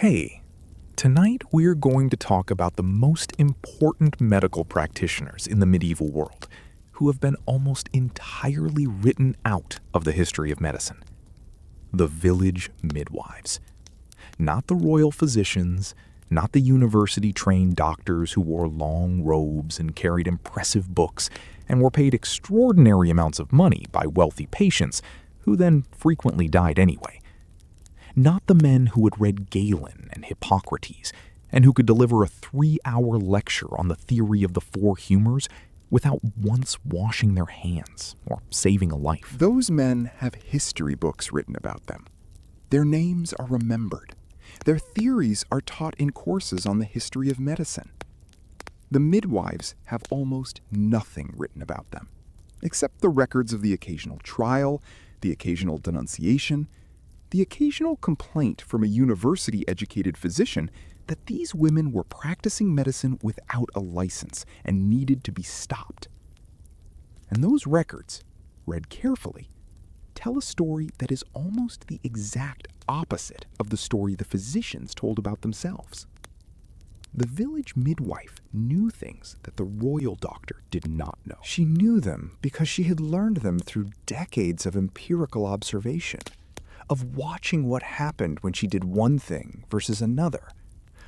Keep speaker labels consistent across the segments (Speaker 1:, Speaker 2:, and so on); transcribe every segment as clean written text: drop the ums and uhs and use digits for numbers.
Speaker 1: Hey, tonight we're going to talk about the most important medical practitioners in the medieval world who have been almost entirely written out of the history of medicine. The village midwives. Not the royal physicians, not the university-trained doctors who wore long robes and carried impressive books and were paid extraordinary amounts of money by wealthy patients who then frequently died anyway. Not the men who had read Galen and Hippocrates and who could deliver a 3-hour lecture on the theory of the four humors without once washing their hands or saving a life.
Speaker 2: Those men have history books written about them. Their names are remembered. Their theories are taught in courses on the history of medicine. The midwives have almost nothing written about them, except the records of the occasional trial, the occasional denunciation, the occasional complaint from a university-educated physician that these women were practicing medicine without a license and needed to be stopped. And those records, read carefully, tell a story that is almost the exact opposite of the story the physicians told about themselves. The village midwife knew things that the royal doctor did not know.
Speaker 1: She knew them because she had learned them through decades of empirical observation, of watching what happened when she did one thing versus another,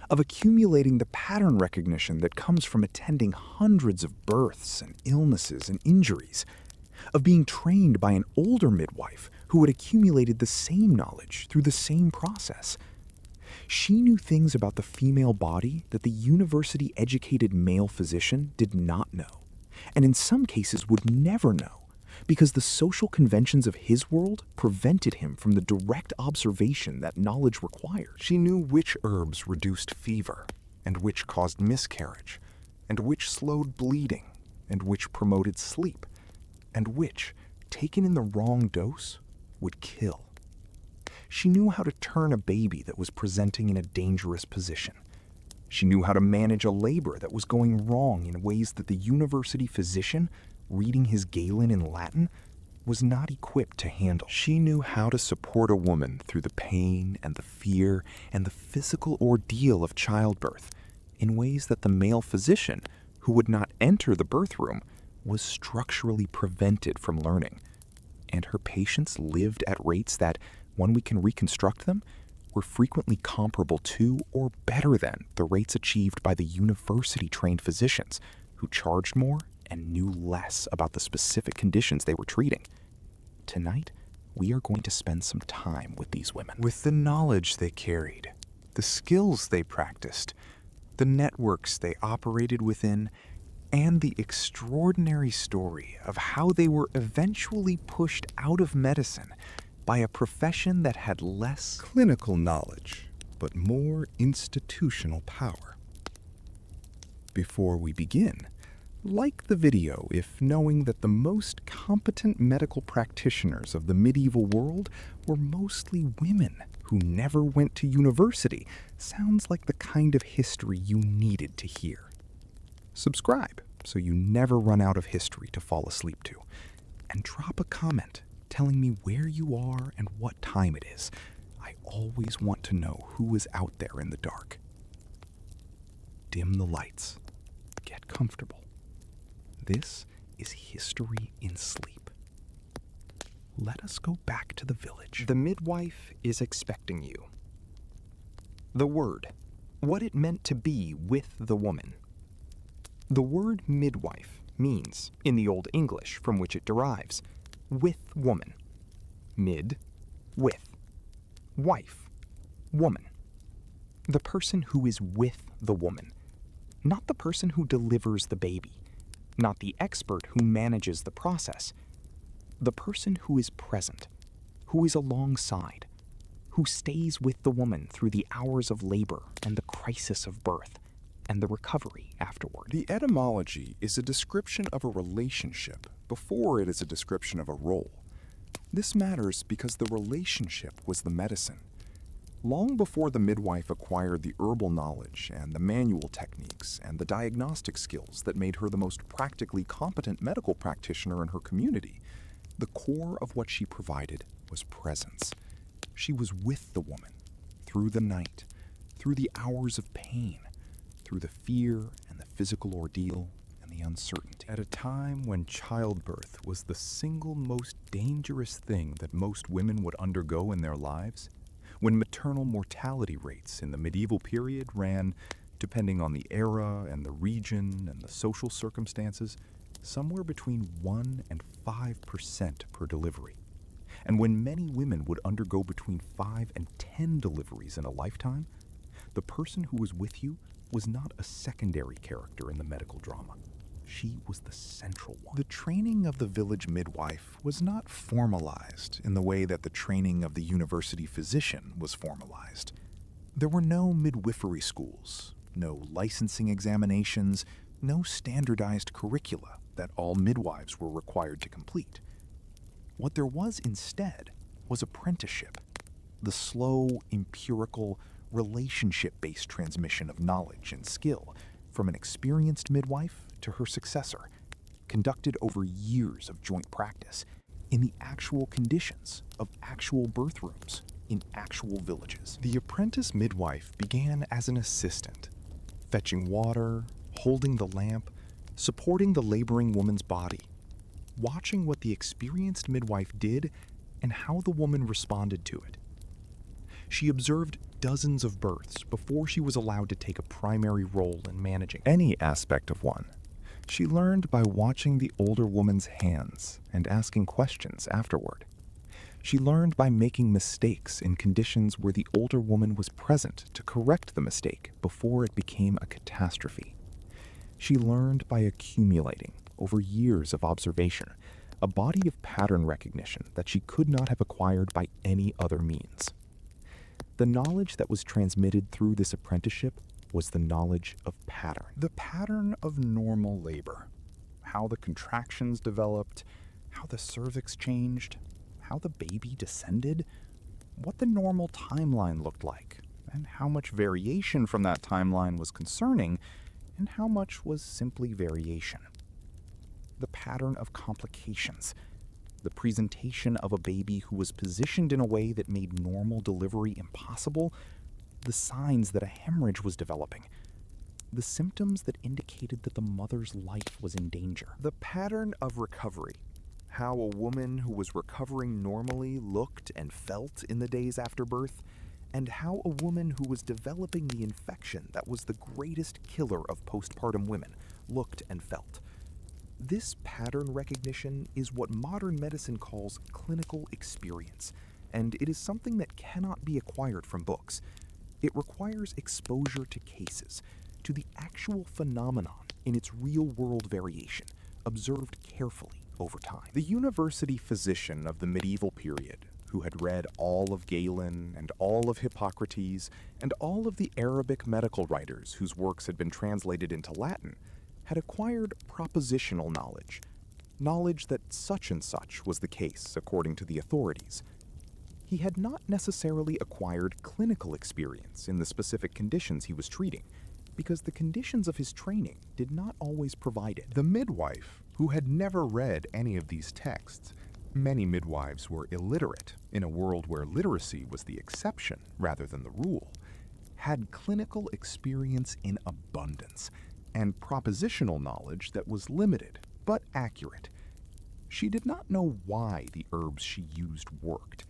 Speaker 1: of accumulating the pattern recognition that comes from attending hundreds of births and illnesses and injuries, of being trained by an older midwife who had accumulated the same knowledge through the same process. She knew things about the female body that the university-educated male physician did not know, and in some cases would never know, because the social conventions of his world prevented him from the direct observation that knowledge required.
Speaker 3: She knew which herbs reduced fever, and which caused miscarriage, and which slowed bleeding, and which promoted sleep, and which, taken in the wrong dose, would kill. She knew how to turn a baby that was presenting in a dangerous position. She knew how to manage a labor that was going wrong in ways that the university physician, reading his Galen in Latin, was not equipped to handle.
Speaker 1: She knew how to support a woman through the pain and the fear and the physical ordeal of childbirth in ways that the male physician, who would not enter the birth room, was structurally prevented from learning. And her patients lived at rates that, when we can reconstruct them, were frequently comparable to or better than the rates achieved by the university-trained physicians who charged more and knew less about the specific conditions they were treating. Tonight, we are going to spend some time with these women.
Speaker 3: With the knowledge they carried, the skills they practiced, the networks they operated within, and the extraordinary story of how they were eventually pushed out of medicine by a profession that had less
Speaker 2: Clinical knowledge, but more institutional power. Before we begin, like the video if knowing that the most competent medical practitioners of the medieval world were mostly women who never went to university sounds like the kind of history you needed to hear. Subscribe so you never run out of history to fall asleep to, and drop a comment telling me where you are and what time it is. I always want to know who is out there in the dark. Dim the lights. Get comfortable. This is history in sleep. Let us go back to the village.
Speaker 4: The midwife is expecting you. The word, what it meant to be with the woman. The word midwife means, in the Old English from which it derives, with woman. Mid, with. Wife, woman. The person who is with the woman, not the person who delivers the baby, not the expert who manages the process, the person who is present, who is alongside, who stays with the woman through the hours of labor and the crisis of birth, and the recovery afterward.
Speaker 2: The etymology is a description of a relationship before it is a description of a role. This matters because the relationship was the medicine. Long before the midwife acquired the herbal knowledge and the manual techniques and the diagnostic skills that made her the most practically competent medical practitioner in her community, the core of what she provided was presence. She was with the woman through the night,
Speaker 3: through the hours of pain, through the fear and the physical ordeal and the uncertainty. At a time when childbirth was the single most dangerous thing that most women would undergo in their lives, when maternal mortality rates in the medieval period ran, depending on the era and the region and the social circumstances, somewhere between 1 and 5% per delivery. And when many women would undergo between 5 and 10 deliveries in a lifetime, the person who was with you was not a secondary character in the medical drama. She was the central one. The training of the village midwife was not formalized in the way that the training of the university physician was formalized. There were no midwifery schools, no licensing examinations, no standardized curricula that all midwives were required to complete. What there was instead was apprenticeship, the slow, empirical, relationship-based transmission of knowledge and skill from an experienced midwife to her successor, conducted over years of joint practice in the actual conditions of actual birth rooms in actual villages. The apprentice midwife began as an assistant, fetching water, holding the lamp, supporting the laboring woman's body, watching what the experienced midwife did and how the woman responded to it. She observed dozens of births before she was allowed to take a primary role in managing any aspect of one. She learned by watching the older woman's hands and asking questions afterward. She learned by making mistakes in conditions where the older woman was present to correct the mistake before it became a catastrophe. She learned by accumulating, over years of observation, a body of pattern recognition that she could not have acquired by any other means. The knowledge that was transmitted through this apprenticeship was the knowledge of pattern. The pattern of normal labor. How the contractions developed, how the cervix changed, how the baby descended, what the normal timeline looked like, and how much variation from that timeline was concerning, and how much was simply variation. The pattern of complications. The presentation of a baby who was positioned in a way that made normal delivery impossible, the signs that a hemorrhage was developing, the symptoms that indicated that the mother's life was in danger. The pattern of recovery, how a woman who was recovering normally looked and felt in the days after birth, and how a woman who was developing the infection that was the greatest killer of postpartum women looked and felt. This pattern recognition is what modern medicine calls clinical experience, and it is something that cannot be acquired from books. It requires exposure to cases, to the actual phenomenon in its real-world variation, observed carefully over time. The university physician of the medieval period, who had read all of Galen and all of Hippocrates and all of the Arabic medical writers whose works had been translated into Latin, had acquired propositional knowledge, knowledge that such and such was the case according to the authorities. He had not necessarily acquired clinical experience in the specific conditions he was treating, because the conditions of his training did not always provide it.
Speaker 2: The midwife, who had never read any of these texts, many midwives were illiterate in a world where literacy was the exception rather than the rule, had clinical experience in abundance and propositional knowledge that was limited but accurate. She did not know why the herbs she used worked.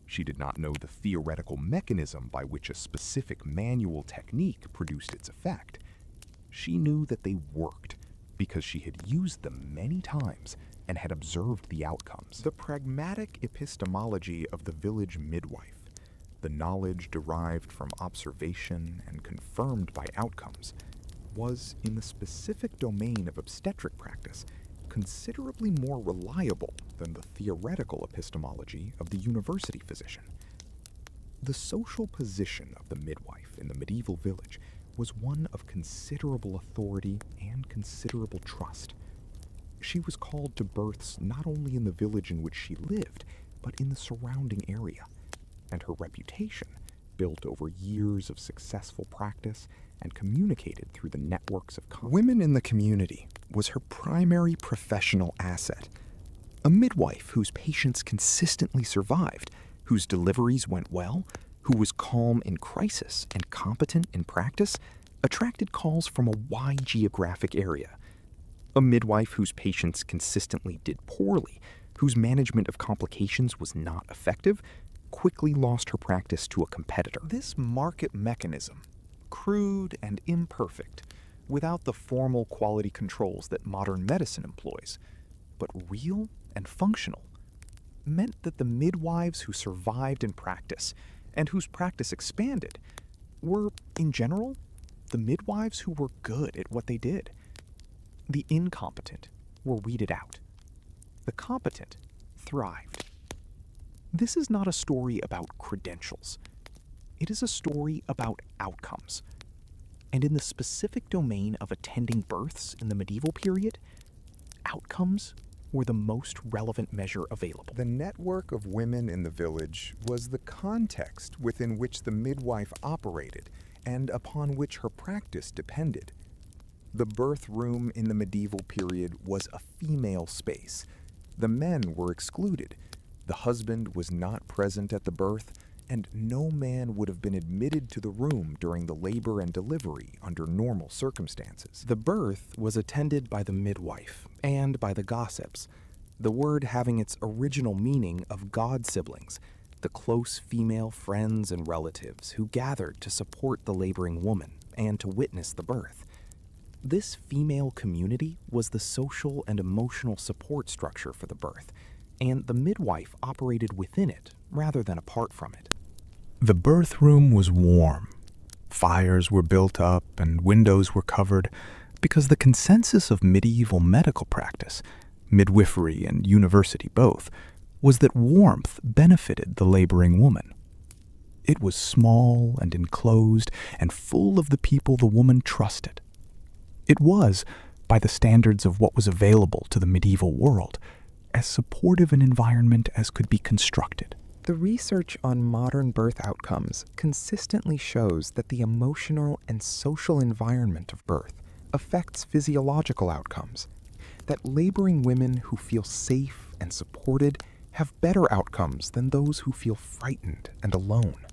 Speaker 2: She did not know the theoretical mechanism by which a specific manual technique produced its effect. She knew that they worked because she had used them many times and had observed the outcomes. The pragmatic epistemology of the village midwife, the knowledge derived from observation and confirmed by outcomes, was, in the specific domain of obstetric practice, considerably more reliable than the theoretical epistemology of the university physician. The social position of the midwife in the medieval village was one of considerable authority and considerable trust. She was called to births not only in the village in which she lived, but in the surrounding area, and her reputation, built over years of successful practice and communicated through the networks of women in the community, was her primary professional asset. A midwife whose patients consistently survived, whose deliveries went well,
Speaker 4: who was calm in crisis and competent in practice, attracted calls from a wide geographic area. A midwife whose patients consistently did poorly, whose management of complications was not effective, quickly lost her practice to a competitor.
Speaker 3: This market mechanism, crude and imperfect, without the formal quality controls that modern medicine employs, but real and functional, meant that the midwives who survived in practice and whose practice expanded were, in general, the midwives who were good at what they did. The incompetent were weeded out. The competent thrived. This is not a story about credentials. It is a story about outcomes. And in the specific domain of attending births in the medieval period, outcomes were the most relevant measure available.
Speaker 2: The network of women in the village was the context within which the midwife operated and upon which her practice depended. The birth room in the medieval period was a female space. The men were excluded. The husband was not present at the birth, and no man would have been admitted to the room during the labor and delivery under normal circumstances.
Speaker 4: The birth was attended by the midwife and by the gossips, the word having its original meaning of god siblings, the close female friends and relatives who gathered to support the laboring woman and to witness the birth. This female community was the social and emotional support structure for the birth, and the midwife operated within it rather than apart from it.
Speaker 1: The birth room was warm. Fires were built up and windows were covered because the consensus of medieval medical practice, midwifery and university both, was that warmth benefited the laboring woman. It was small and enclosed and full of the people the woman trusted. It was, by the standards of what was available to the medieval world, as supportive an environment as could be constructed.
Speaker 4: The research on modern birth outcomes consistently shows that the emotional and social environment of birth affects physiological outcomes, that laboring women who feel safe and supported have better outcomes than those who feel frightened and alone.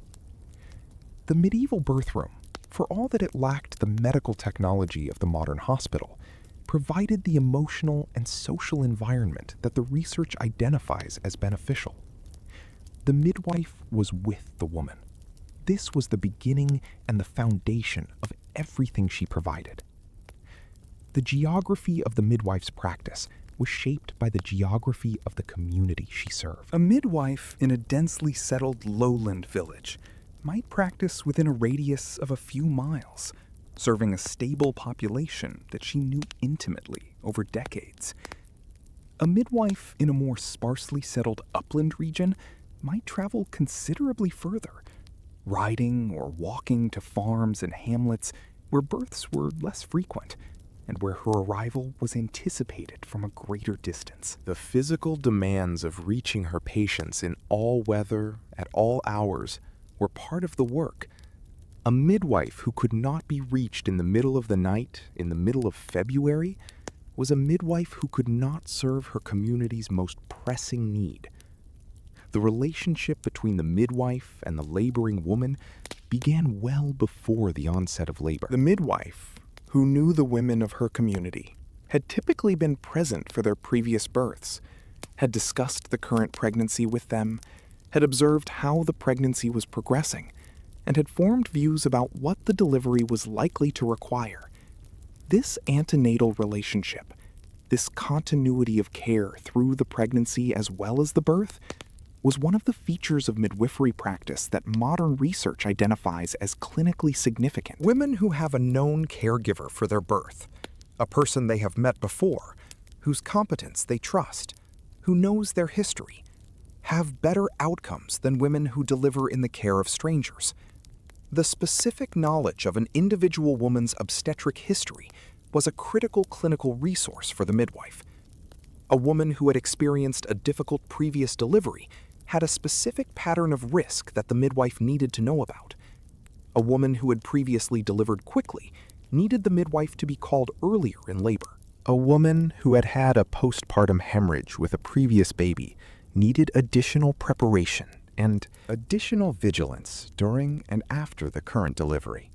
Speaker 4: The medieval birth room, for all that it lacked the medical technology of the modern hospital, provided the emotional and social environment that the research identifies as beneficial. The midwife was with the woman. This was the beginning and the foundation of everything she provided. The geography of the midwife's practice was shaped by the geography of the community she served.
Speaker 3: A midwife in a densely settled lowland village might practice within a radius of a few miles, serving a stable population that she knew intimately over decades. A midwife in a more sparsely settled upland region might travel considerably further, riding or walking to farms and hamlets where births were less frequent and where her arrival was anticipated from a greater distance.
Speaker 1: The physical demands of reaching her patients in all weather, at all hours, were part of the work. A midwife who could not be reached in the middle of the night, in the middle of February, was a midwife who could not serve her community's most pressing need. The relationship between the midwife and the laboring woman began well before the onset of labor.
Speaker 3: The midwife, who knew the women of her community, had typically been present for their previous births, had discussed the current pregnancy with them, had observed how the pregnancy was progressing, and had formed views about what the delivery was likely to require. This antenatal relationship, this continuity of care through the pregnancy as well as the birth, was one of the features of midwifery practice that modern research identifies as clinically significant.
Speaker 4: Women who have a known caregiver for their birth, a person they have met before, whose competence they trust, who knows their history, have better outcomes than women who deliver in the care of strangers. The specific knowledge of an individual woman's obstetric history was a critical clinical resource for the midwife. A woman who had experienced a difficult previous delivery had a specific pattern of risk that the midwife needed to know about. A woman who had previously delivered quickly needed the midwife to be called earlier in labor. A woman who had had a postpartum hemorrhage with a previous baby needed additional preparation
Speaker 2: and additional vigilance during and after the current delivery.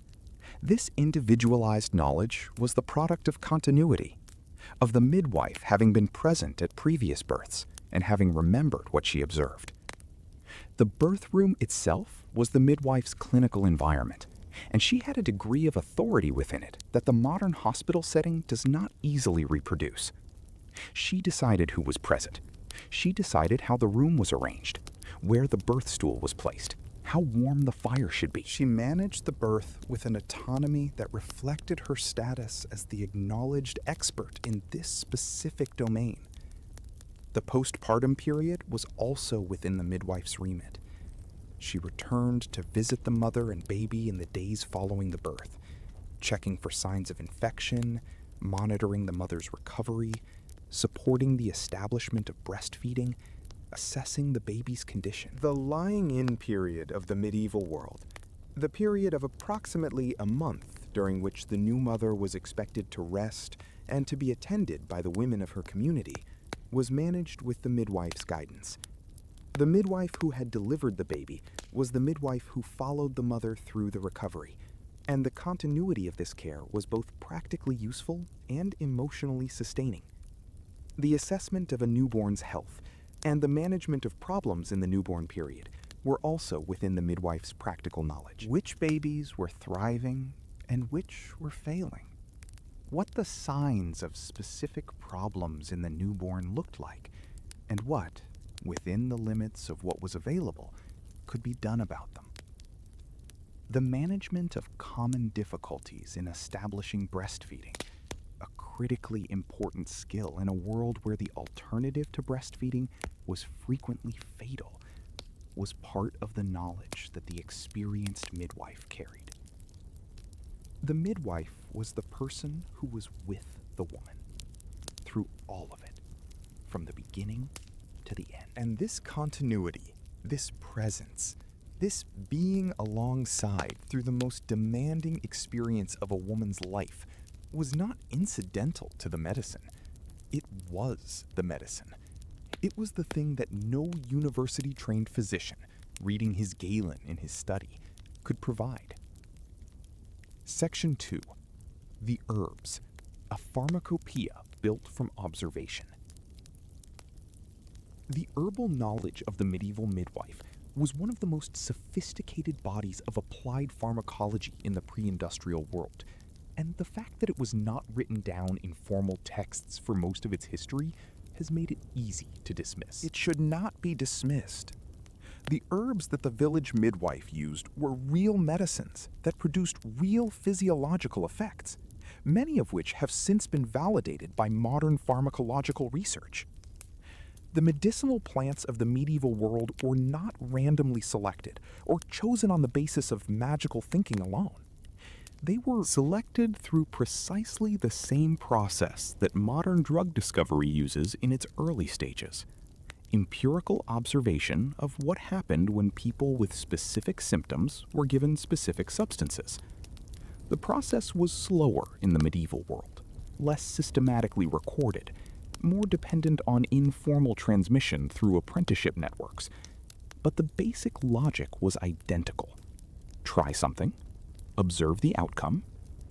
Speaker 2: This individualized knowledge was the product of continuity, of the midwife having been present at previous births and having remembered what she observed. The birth room itself was the midwife's clinical environment, and she had a degree of authority within it that the modern hospital setting does not easily reproduce. She decided who was present. She decided how the room was arranged, where the birth stool was placed, how warm the fire should be.
Speaker 3: She managed the birth with an autonomy that reflected her status as the acknowledged expert in this specific domain. The postpartum period was also within the midwife's remit. She returned to visit the mother and baby in the days following the birth, checking for signs of infection, monitoring the mother's recovery, supporting the establishment of breastfeeding, assessing the baby's condition. The lying-in period of the medieval world, the period of approximately a month during which the new mother was expected to rest and to be attended by the women of her community, was managed with the midwife's guidance. The midwife who had delivered the baby was the midwife who followed the mother through the recovery, and the continuity of this care was both practically useful and emotionally sustaining. The assessment of a newborn's health and the management of problems in the newborn period were also within the midwife's practical knowledge. Which babies were thriving and which were failing? What the signs of specific problems in the newborn looked like, and what, within the limits of what was available, could be done about them. The management of common difficulties in establishing breastfeeding, a critically important skill in a world where the alternative to breastfeeding was frequently fatal, was part of the knowledge that the experienced midwife carried. The midwife was the person who was with the woman through all of it, from the beginning to the end. And this continuity, this presence, this being alongside through the most demanding experience of a woman's life was not incidental to the medicine. It was the medicine. It was the thing that no university-trained physician, reading his Galen in his study, could provide. Section 2. The Herbs, a pharmacopoeia built from observation. The herbal knowledge of the medieval midwife was one of the most sophisticated bodies of applied pharmacology in the pre-industrial world, and the fact that it was not written down in formal texts for most of its history has made it easy to dismiss. It should not be dismissed. The herbs that the village midwife used were real medicines that produced real physiological effects, many of which have since been validated by modern pharmacological research. The medicinal plants of the medieval world were not randomly selected or chosen on the basis of magical thinking alone. They were selected through precisely the same process that modern drug discovery uses in its early stages: empirical observation of what happened when people with specific symptoms were given specific substances. The process was slower in the medieval world, less systematically recorded, more dependent on informal transmission through apprenticeship networks, but the basic logic was identical. Try something, observe the outcome,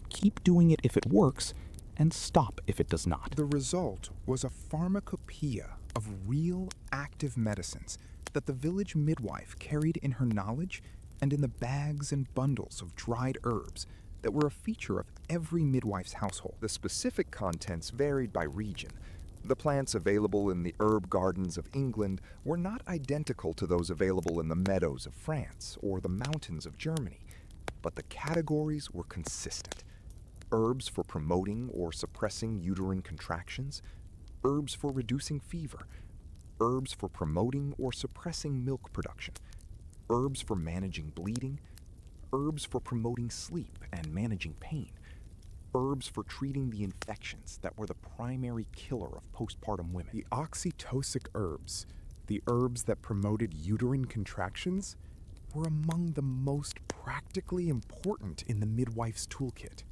Speaker 3: keep doing it if it works, and stop if it does not. The result was a pharmacopoeia of real active medicines that the village midwife carried in her knowledge and in the bags and bundles of dried herbs that were a feature of every midwife's household. The specific contents varied by region. The plants available in the herb gardens of England were not identical to those available in the meadows of France or the mountains of Germany, but the categories were consistent. Herbs for promoting or suppressing uterine contractions, herbs for reducing fever, herbs for promoting or suppressing milk production, herbs for managing bleeding, herbs for promoting sleep and managing pain, herbs for treating the infections that were the primary killer of postpartum women. The oxytocic herbs, the herbs that promoted uterine contractions, were among the most practically important in the midwife's toolkit.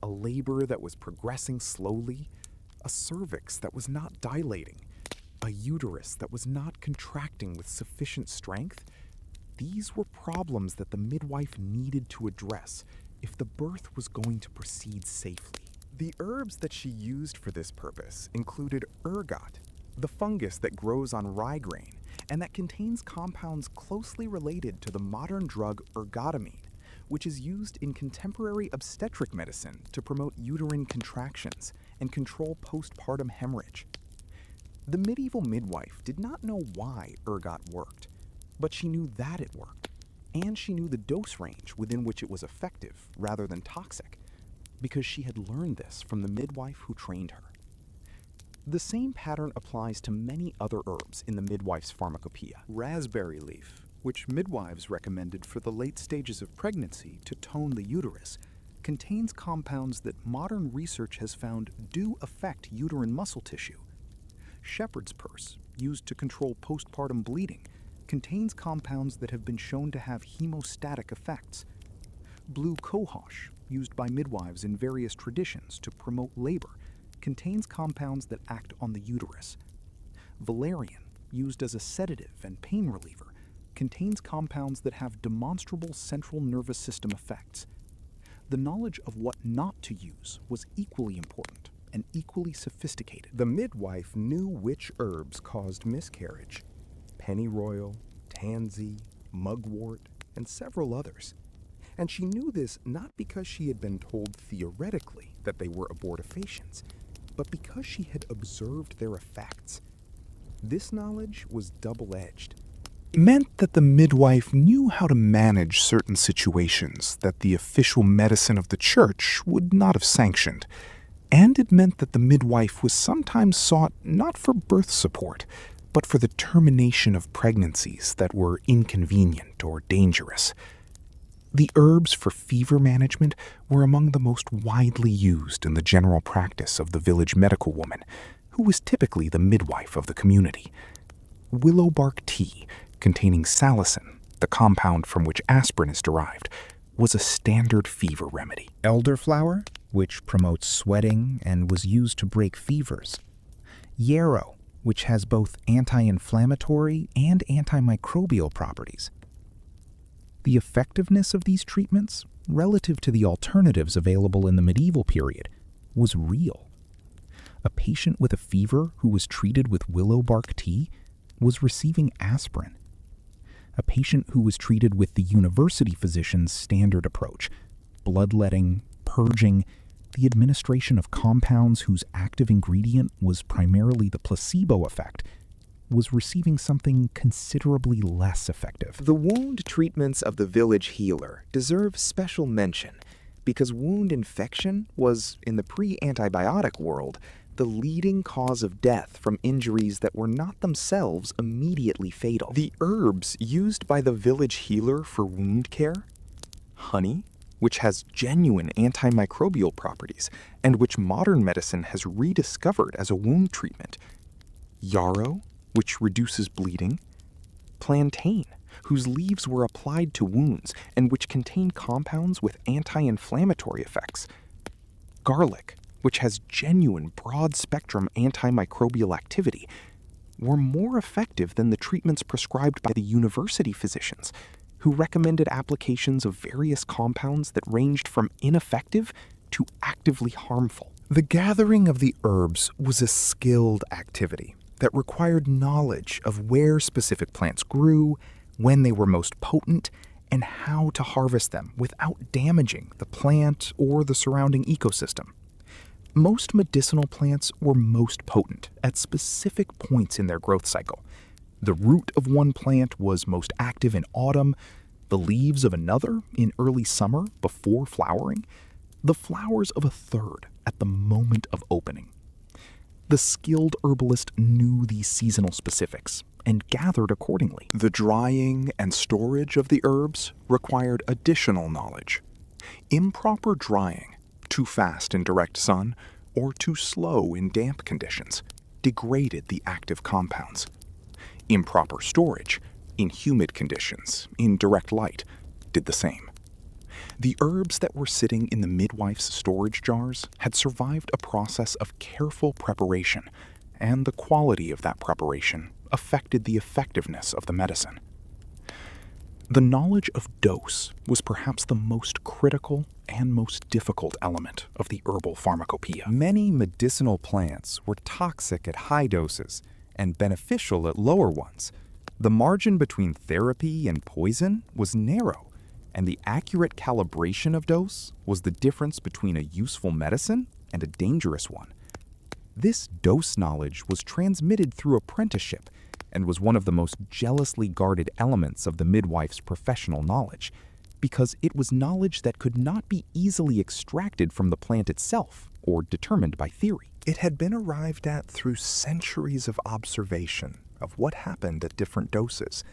Speaker 3: A labor that was progressing slowly, a cervix that was not dilating,
Speaker 2: a uterus that was not contracting with sufficient strength. These were problems that the midwife needed to address if the birth was going to proceed safely. The herbs that she used for this purpose included ergot, the fungus that grows on rye grain and that contains compounds closely related to the modern drug ergotamine, which is used in contemporary obstetric medicine to promote uterine contractions and control postpartum hemorrhage. The medieval midwife did not know why ergot worked, but she knew that it worked, and she knew the dose range within which it was effective rather than toxic, because she had learned this from the midwife who trained her. The same pattern applies to many other herbs in the midwife's pharmacopoeia. Raspberry leaf, which midwives recommended for the late stages of pregnancy to tone the uterus, contains compounds that modern research has found do affect uterine muscle tissue. Shepherd's purse, used to control postpartum bleeding, contains compounds that have been shown to have hemostatic effects. Blue cohosh, used by midwives in various traditions to promote labor, contains compounds that act on the uterus. Valerian, used as a sedative and pain reliever, contains compounds that have demonstrable central nervous system effects. The knowledge of what not to use was equally important and equally sophisticated. The midwife knew which herbs caused miscarriage: pennyroyal, tansy, mugwort, and several others. And she knew this not because she had been told theoretically that they were abortifacients, but because she had observed their effects. This knowledge was double-edged.
Speaker 1: It meant that the midwife knew how to manage certain situations that the official medicine of the church would not have sanctioned. And it meant that the midwife was sometimes sought not for birth support, but for the termination of pregnancies that were inconvenient or dangerous. The herbs for fever management were among the most widely used in the general practice of the village medical woman, who was typically the midwife of the community. Willow bark tea, containing salicin, the compound from which aspirin is derived, was a standard fever remedy.
Speaker 5: Elderflower, which promotes sweating and was used to break fevers. Yarrow, which has both anti-inflammatory and antimicrobial properties. The effectiveness of these treatments, relative to the alternatives available in the medieval period, was real. A patient with a fever who was treated with willow bark tea was receiving aspirin. A patient who was treated with the university physician's standard approach, bloodletting, purging, the administration of compounds whose active ingredient was primarily the placebo effect, was receiving something considerably less effective.
Speaker 4: The wound treatments of the village healer deserve special mention because wound infection was, in the pre-antibiotic world, the leading cause of death from injuries that were not themselves immediately fatal. The herbs used by the village healer for wound care, honey, which has genuine antimicrobial properties and which modern medicine has rediscovered as a wound treatment, yarrow, which reduces bleeding, plantain, whose leaves were applied to wounds and which contain compounds with anti-inflammatory effects, garlic, which has genuine broad-spectrum antimicrobial activity, were more effective than the treatments prescribed by the university physicians, who recommended applications of various compounds that ranged from ineffective to actively harmful.
Speaker 1: The gathering of the herbs was a skilled activity that required knowledge of where specific plants grew, when they were most potent, and how to harvest them without damaging the plant or the surrounding ecosystem. Most medicinal plants were most potent at specific points in their growth cycle. The root of one plant was most active in autumn, the leaves of another in early summer before flowering, the flowers of a third at the moment of opening. The skilled herbalist knew these seasonal specifics and gathered accordingly.
Speaker 3: The drying and storage of the herbs required additional knowledge. Improper drying, too fast in direct sun, or too slow in damp conditions, degraded the active compounds. Improper storage, in humid conditions, in direct light, did the same. The herbs that were sitting in the midwife's storage jars had survived a process of careful preparation,
Speaker 1: and the quality of that preparation affected the effectiveness of the medicine. The knowledge of dose was perhaps the most critical and most difficult element of the herbal pharmacopoeia.
Speaker 3: Many medicinal plants were toxic at high doses and beneficial at lower ones. The margin between therapy and poison was narrow, and the accurate calibration of dose was the difference between a useful medicine and a dangerous one. This dose knowledge was transmitted through apprenticeship and was one of the most jealously guarded elements of the midwife's professional knowledge, because it was knowledge that could not be easily extracted from the plant itself or determined by theory.
Speaker 2: It had been arrived at through centuries of observation of what happened at different doses,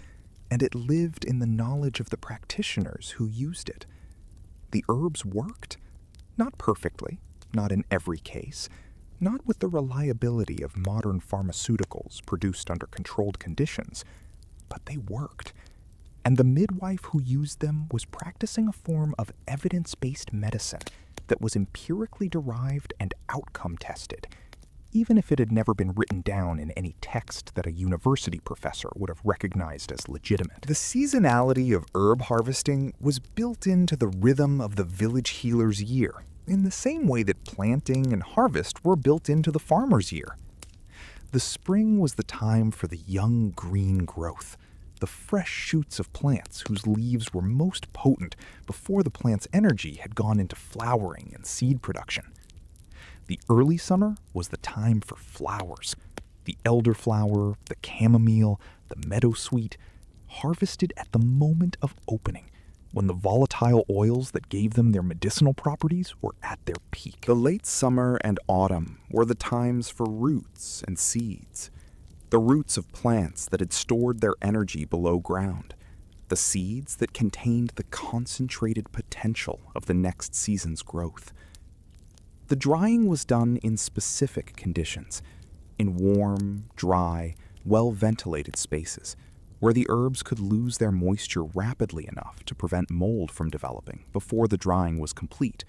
Speaker 2: and it lived in the knowledge of the practitioners who used it. The herbs worked, not perfectly, not in every case, not with the reliability of modern pharmaceuticals produced under controlled conditions, but they worked. And the midwife who used them was practicing a form of evidence-based medicine that was empirically derived and outcome tested, even if it had never been written down in any text that a university professor would have recognized as legitimate.
Speaker 3: The seasonality of herb harvesting was built into the rhythm of the village healer's year, in the same way that planting and harvest were built into the farmer's year. The spring was the time for the young green growth, the fresh shoots of plants whose leaves were most potent before the plant's energy had gone into flowering and seed production. The early summer was the time for flowers, the elderflower, the chamomile, the meadowsweet, harvested at the moment of opening, when the volatile oils that gave them their medicinal properties were at their peak.
Speaker 2: The late summer and autumn were the times for roots and seeds, the roots of plants that had stored their energy below ground, the seeds that contained the concentrated potential of the next season's growth. The drying was done in specific conditions, in warm, dry, well-ventilated spaces, where the herbs could lose their moisture rapidly enough to prevent mold from developing before the drying was complete,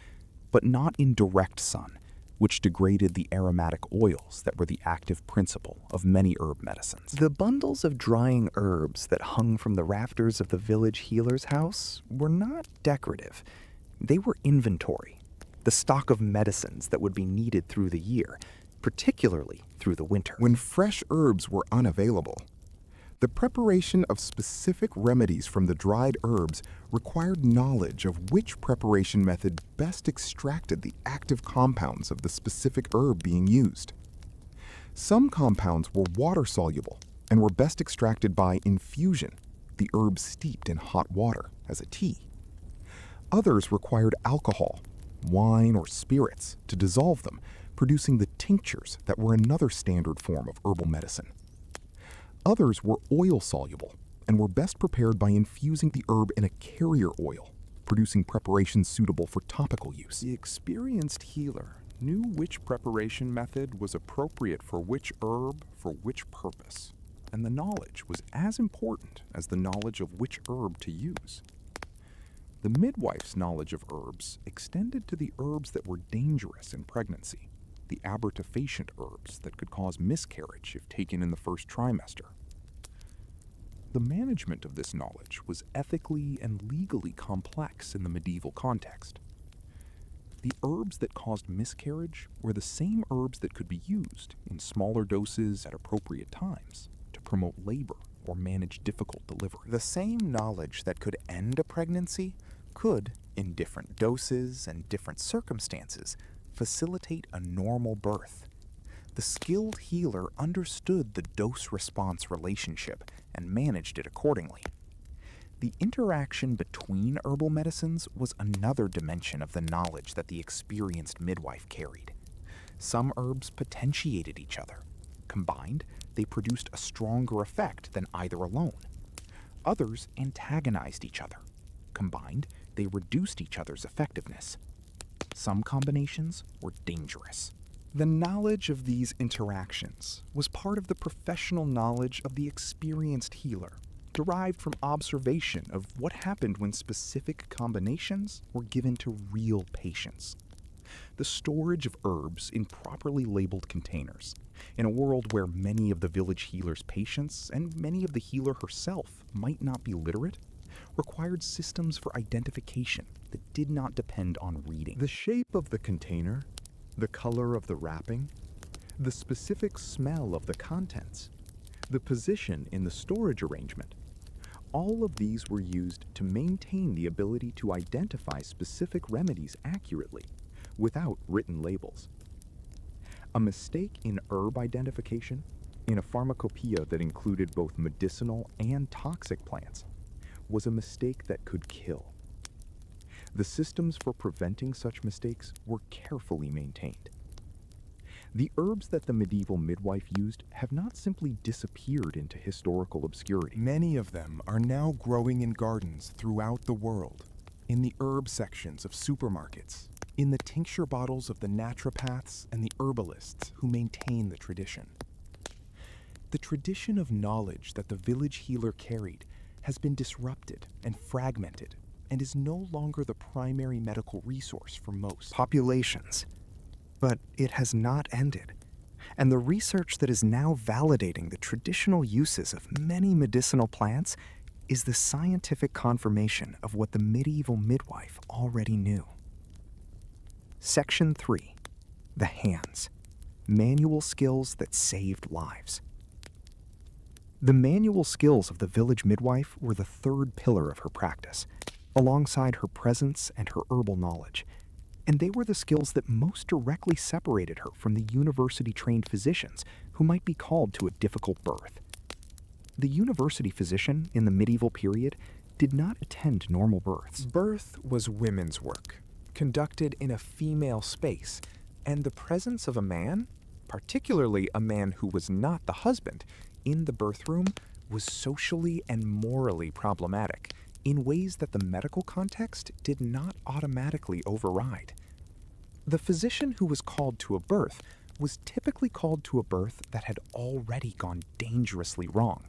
Speaker 2: but not in direct sun, which degraded the aromatic oils that were the active principle of many herb medicines.
Speaker 4: The bundles of drying herbs that hung from the rafters of the village healer's house were not decorative. They were inventory, the stock of medicines that would be needed through the year, particularly through the winter.
Speaker 2: When fresh herbs were unavailable, the preparation of specific remedies from the dried herbs required knowledge of which preparation method best extracted the active compounds of the specific herb being used. Some compounds were water-soluble and were best extracted by infusion, the herbs steeped in hot water as a tea. Others required alcohol, wine, or spirits to dissolve them, producing the tinctures that were another standard form of herbal medicine. Others were oil-soluble and were best prepared by infusing the herb in a carrier oil, producing preparations suitable for topical use.
Speaker 3: The experienced healer knew which preparation method was appropriate for which herb for which purpose, and the knowledge was as important as the knowledge of which herb to use. The midwife's knowledge of herbs extended to the herbs that were dangerous in pregnancy, the abortifacient herbs that could cause miscarriage if taken in the first trimester. The management of this knowledge was ethically and legally complex in the medieval context. The herbs that caused miscarriage were the same herbs that could be used in smaller doses at appropriate times to promote labor or manage difficult delivery.
Speaker 4: The same knowledge that could end a pregnancy could, in different doses and different circumstances, facilitate a normal birth. The skilled healer understood the dose-response relationship and managed it accordingly. The interaction between herbal medicines was another dimension of the knowledge that the experienced midwife carried. Some herbs potentiated each other. Combined, they produced a stronger effect than either alone. Others antagonized each other. Combined, they reduced each other's effectiveness. Some combinations were dangerous.
Speaker 3: The knowledge of these interactions was part of the professional knowledge of the experienced healer, derived from observation of what happened when specific combinations were given to real patients.
Speaker 2: The storage of herbs in properly labeled containers, in a world where many of the village healer's patients and many of the healer herself might not be literate, required systems for identification that did not depend on reading. The shape of the container, the color of the wrapping, the specific smell of the contents, the position in the storage arrangement, all of these were used to maintain the ability to identify specific remedies accurately, without written labels. A mistake in herb identification, in a pharmacopoeia that included both medicinal and toxic plants, was a mistake that could kill. The systems for preventing such mistakes were carefully maintained. The herbs that the medieval midwife used have not simply disappeared into historical obscurity.
Speaker 3: Many of them are now growing in gardens throughout the world, in the herb sections of supermarkets, in the tincture bottles of the naturopaths and the herbalists who maintain the tradition. The tradition of knowledge that the village healer carried has been disrupted and fragmented and is no longer the primary medical resource for most
Speaker 4: populations. But it has not ended, and the research that is now validating the traditional uses of many medicinal plants is the scientific confirmation of what the medieval midwife already knew. Section 3. The Hands. Manual skills that saved lives. The manual skills of the village midwife were the third pillar of her practice, alongside her presence and her herbal knowledge. And they were the skills that most directly separated her from the university-trained physicians who might be called to a difficult birth. The university physician in the medieval period did not attend normal births.
Speaker 1: Birth was women's work, conducted in a female space, and the presence of a man, particularly a man who was not the husband, in the birth room was socially and morally problematic in ways that the medical context did not automatically override. The physician who was called to a birth was typically called to a birth that had already gone dangerously wrong,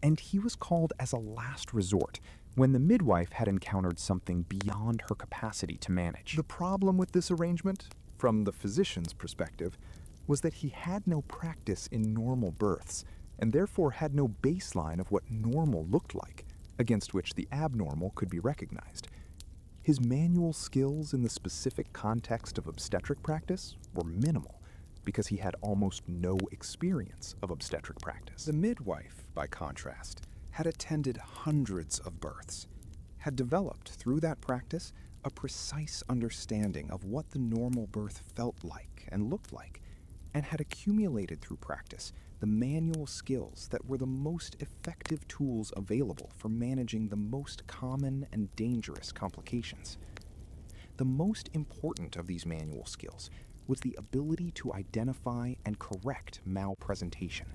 Speaker 1: and he was called as a last resort when the midwife had encountered something beyond her capacity to manage.
Speaker 3: The problem with this arrangement, from the physician's perspective, was that he had no practice in normal births, and therefore had no baseline of what normal looked like, against which the abnormal could be recognized. His manual skills in the specific context of obstetric practice were minimal, because he had almost no experience of obstetric practice. The midwife, by contrast, had attended hundreds of births, had developed through that practice a precise understanding of what the normal birth felt like and looked like, and had accumulated through practice the manual skills that were the most effective tools available for managing the most common and dangerous complications. The most important of these manual skills was the ability to identify and correct malpresentation,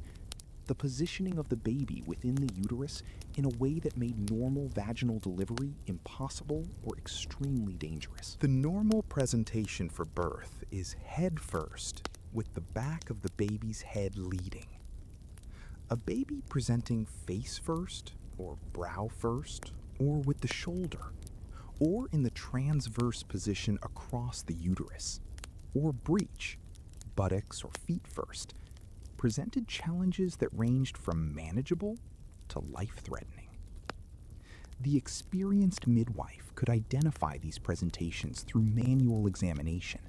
Speaker 3: the positioning of the baby within the uterus in a way that made normal vaginal delivery impossible or extremely dangerous. The normal presentation for birth is head first, with the back of the baby's head leading. A baby presenting face first, or brow first, or with the shoulder, or in the transverse position across the uterus, or breech, buttocks or feet first, presented challenges that ranged from manageable to life-threatening. The experienced midwife could identify these presentations through manual examination,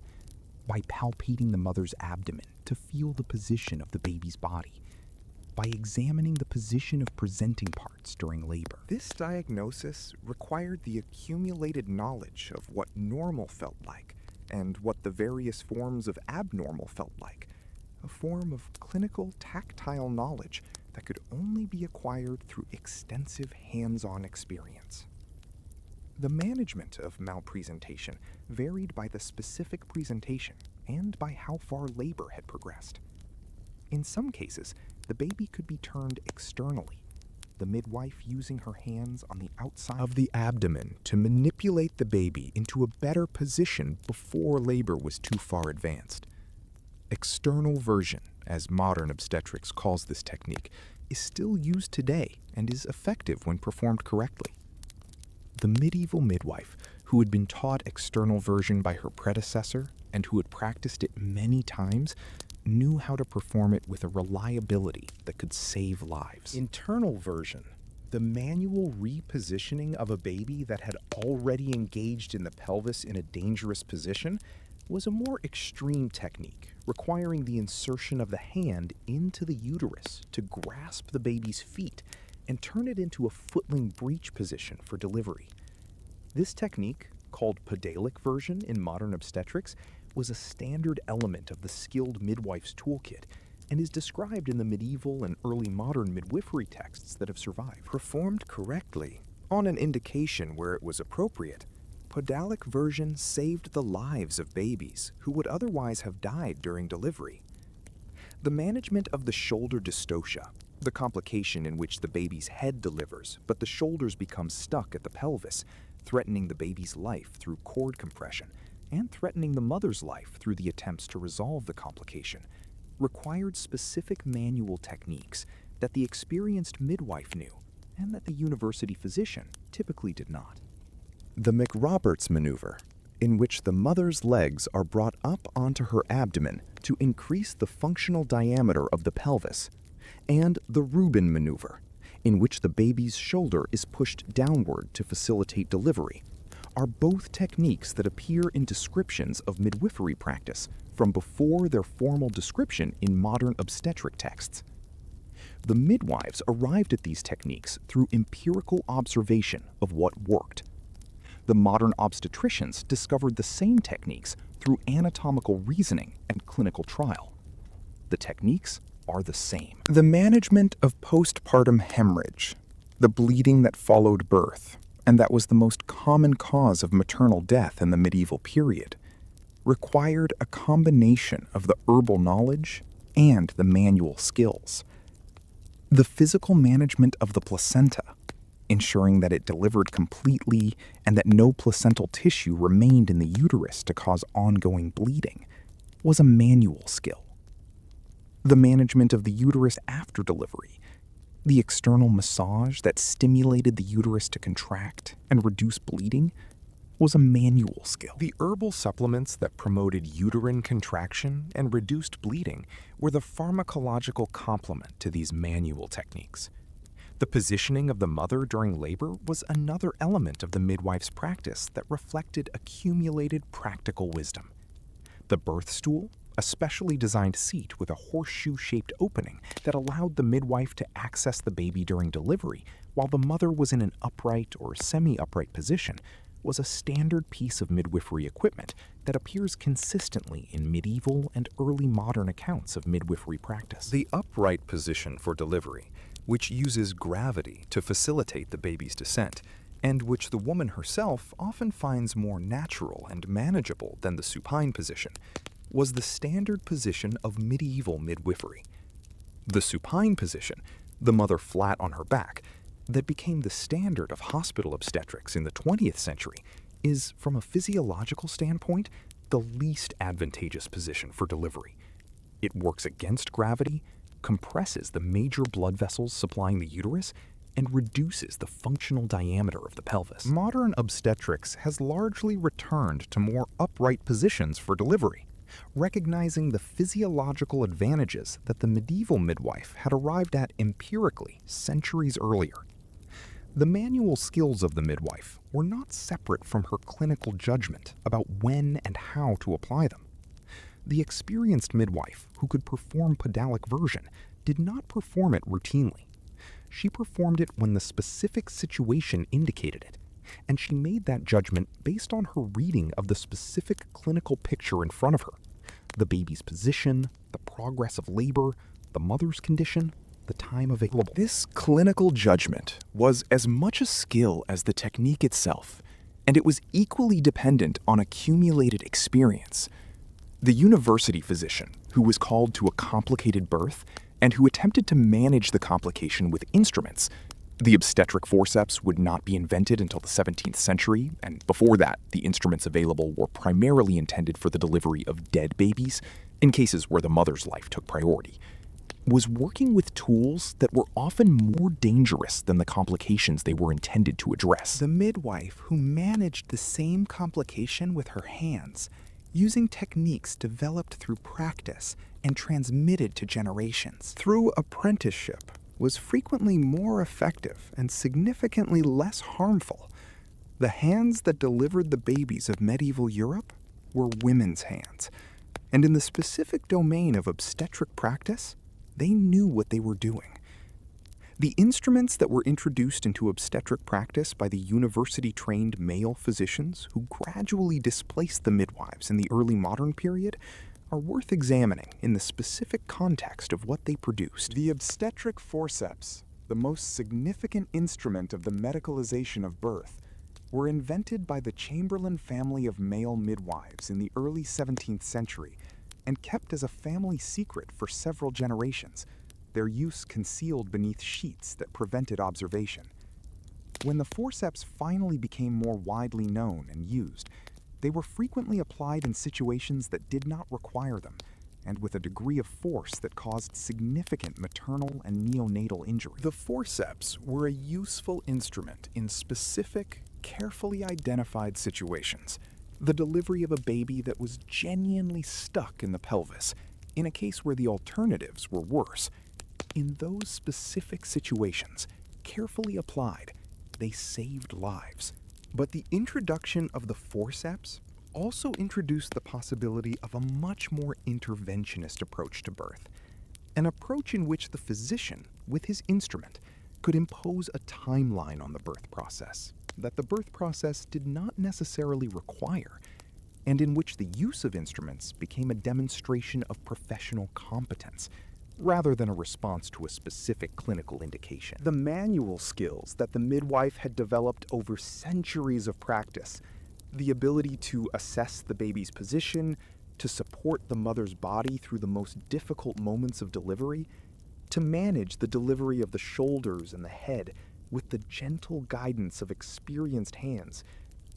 Speaker 3: by palpating the mother's abdomen to feel the position of the baby's body, by examining the position of presenting parts during labor. This diagnosis required the accumulated knowledge of what normal felt like and what the various forms of abnormal felt like, a form of clinical tactile knowledge that could only be acquired through extensive hands-on experience. The management of malpresentation varied by the specific presentation and by how far labor had progressed. In some cases, the baby could be turned externally, the midwife using her hands on the outside of the abdomen to manipulate the baby into a better position before labor was too far advanced. External version, as modern obstetrics calls this technique, is still used today and is effective when performed correctly. The medieval midwife, who who had been taught external version by her predecessor and who had practiced it many times, knew how to perform it with a reliability that could save lives.
Speaker 2: Internal version, the manual repositioning of a baby that had already engaged in the pelvis in a dangerous position, was a more extreme technique, requiring the insertion of the hand into the uterus to grasp the baby's feet and turn it into a footling breech position for delivery. This technique, called pedalic version in modern obstetrics, was a standard element of the skilled midwife's toolkit and is described in the medieval and early modern midwifery texts that have survived.
Speaker 3: Performed correctly, on an indication where it was appropriate, pedalic version saved the lives of babies who would otherwise have died during delivery. The management of the shoulder dystocia, the complication in which the baby's head delivers but the shoulders become stuck at the pelvis, threatening the baby's life through cord compression and threatening the mother's life through the attempts to resolve the complication, required specific manual techniques that the experienced midwife knew and that the university physician typically did not.
Speaker 2: The McRoberts maneuver, in which the mother's legs are brought up onto her abdomen to increase the functional diameter of the pelvis, and the Rubin maneuver, in which the baby's shoulder is pushed downward to facilitate delivery, are both techniques that appear in descriptions of midwifery practice from before their formal description in modern obstetric texts. The midwives arrived at these techniques through empirical observation of what worked. The modern obstetricians discovered the same techniques through anatomical reasoning and clinical trial. The techniques are the same. The management of postpartum hemorrhage, the bleeding that followed birth, and that was the most common cause of maternal death in the medieval period, required a combination of the herbal knowledge and the manual skills. The physical management of the placenta, ensuring that it delivered completely and that no placental tissue remained in the uterus to cause ongoing bleeding, was a manual skill. The management of the uterus after delivery, the external massage that stimulated the uterus to contract and reduce bleeding, was a manual skill. The herbal supplements that promoted uterine contraction and reduced bleeding were the pharmacological complement to these manual techniques. The positioning of the mother during labor was another element of the midwife's practice that reflected accumulated practical wisdom. The birth stool, a specially designed seat with a horseshoe-shaped opening that allowed the midwife to access the baby during delivery while the mother was in an upright or semi-upright position, was a standard piece of midwifery equipment that appears consistently in medieval and early modern accounts of midwifery practice.
Speaker 1: The upright position for delivery, which uses gravity to facilitate the baby's descent, and which the woman herself often finds more natural and manageable than the supine position, was the standard position of medieval midwifery. The supine position, the mother flat on her back, that became the standard of hospital obstetrics in the 20th century, is, from a physiological standpoint, the least advantageous position for delivery. It works against gravity, compresses the major blood vessels supplying the uterus, and reduces the functional diameter of the pelvis. Modern obstetrics has largely returned to more upright positions for delivery, recognizing the physiological advantages that the medieval midwife had arrived at empirically centuries earlier. The manual skills of the midwife were not separate from her clinical judgment about when and how to apply them. The experienced midwife who could perform pedalic version did not perform it routinely. She performed it when the specific situation indicated it, and she made that judgment based on her reading of the specific clinical picture in front of her: the baby's position, the progress of labor, the mother's condition, the time available.
Speaker 2: This clinical judgment was as much a skill as the technique itself, and it was equally dependent on accumulated experience. The university physician, who was called to a complicated birth and who attempted to manage the complication with instruments. The obstetric forceps would not be invented until the 17th century, and before that, the instruments available were primarily intended for the delivery of dead babies, in cases where the mother's life took priority.
Speaker 1: was working with tools that were often more dangerous than the complications they were intended to address.
Speaker 2: The midwife who managed the same complication with her hands, using techniques developed through practice and transmitted to generations through apprenticeship, was frequently more effective and significantly less harmful. The hands that delivered the babies of medieval Europe were women's hands, and in the specific domain of obstetric practice, they knew what they were doing. The instruments that were introduced into obstetric practice by the university-trained male physicians who gradually displaced the midwives in the early modern period are worth examining in the specific context of what they produced.
Speaker 3: The obstetric forceps, the most significant instrument of the medicalization of birth, were invented by the Chamberlain family of male midwives in the early 17th century and kept as a family secret for several generations, their use concealed beneath sheets that prevented observation. When the forceps finally became more widely known and used, they were frequently applied in situations that did not require them, and with a degree of force that caused significant maternal and neonatal injury.
Speaker 2: The forceps were a useful instrument in specific, carefully identified situations. The delivery of a baby that was genuinely stuck in the pelvis, in a case where the alternatives were worse. In those specific situations, carefully applied, they saved lives. But the introduction of the forceps also introduced the possibility of a much more interventionist approach to birth, an approach in which the physician, with his instrument, could impose a timeline on the birth process that the birth process did not necessarily require, and in which the use of instruments became a demonstration of professional competence, rather than a response to a specific clinical indication. The manual skills that the midwife had developed over centuries of practice, the ability to assess the baby's position, to support the mother's body through the most difficult moments of delivery, to manage the delivery of the shoulders and the head with the gentle guidance of experienced hands,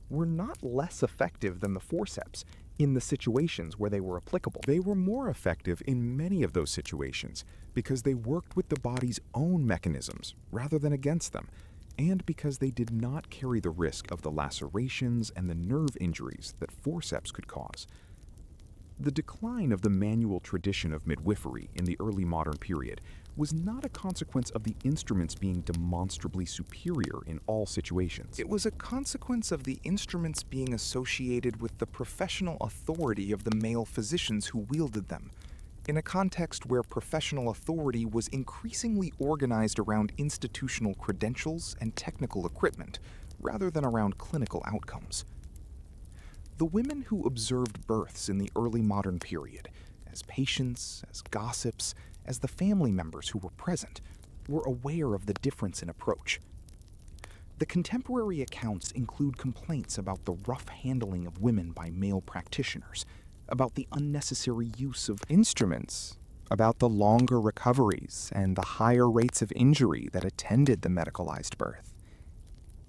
Speaker 2: were not less effective than the forceps in the situations where they were applicable.
Speaker 3: They were more effective in many of those situations because they worked with the body's own mechanisms rather than against them, and because they did not carry the risk of the lacerations and the nerve injuries that forceps could cause. The decline of the manual tradition of midwifery in the early modern period was not a consequence of the instruments being demonstrably superior in all situations.
Speaker 2: It was a consequence of the instruments being associated with the professional authority of the male physicians who wielded them, in a context where professional authority was increasingly organized around institutional credentials and technical equipment, rather than around clinical outcomes. The women who observed births in the early modern period, as patients, as gossips, as the family members who were present, were aware of the difference in approach. The contemporary accounts include complaints about the rough handling of women by male practitioners, about the unnecessary use of instruments, about the longer recoveries and the higher rates of injury that attended the medicalized birth.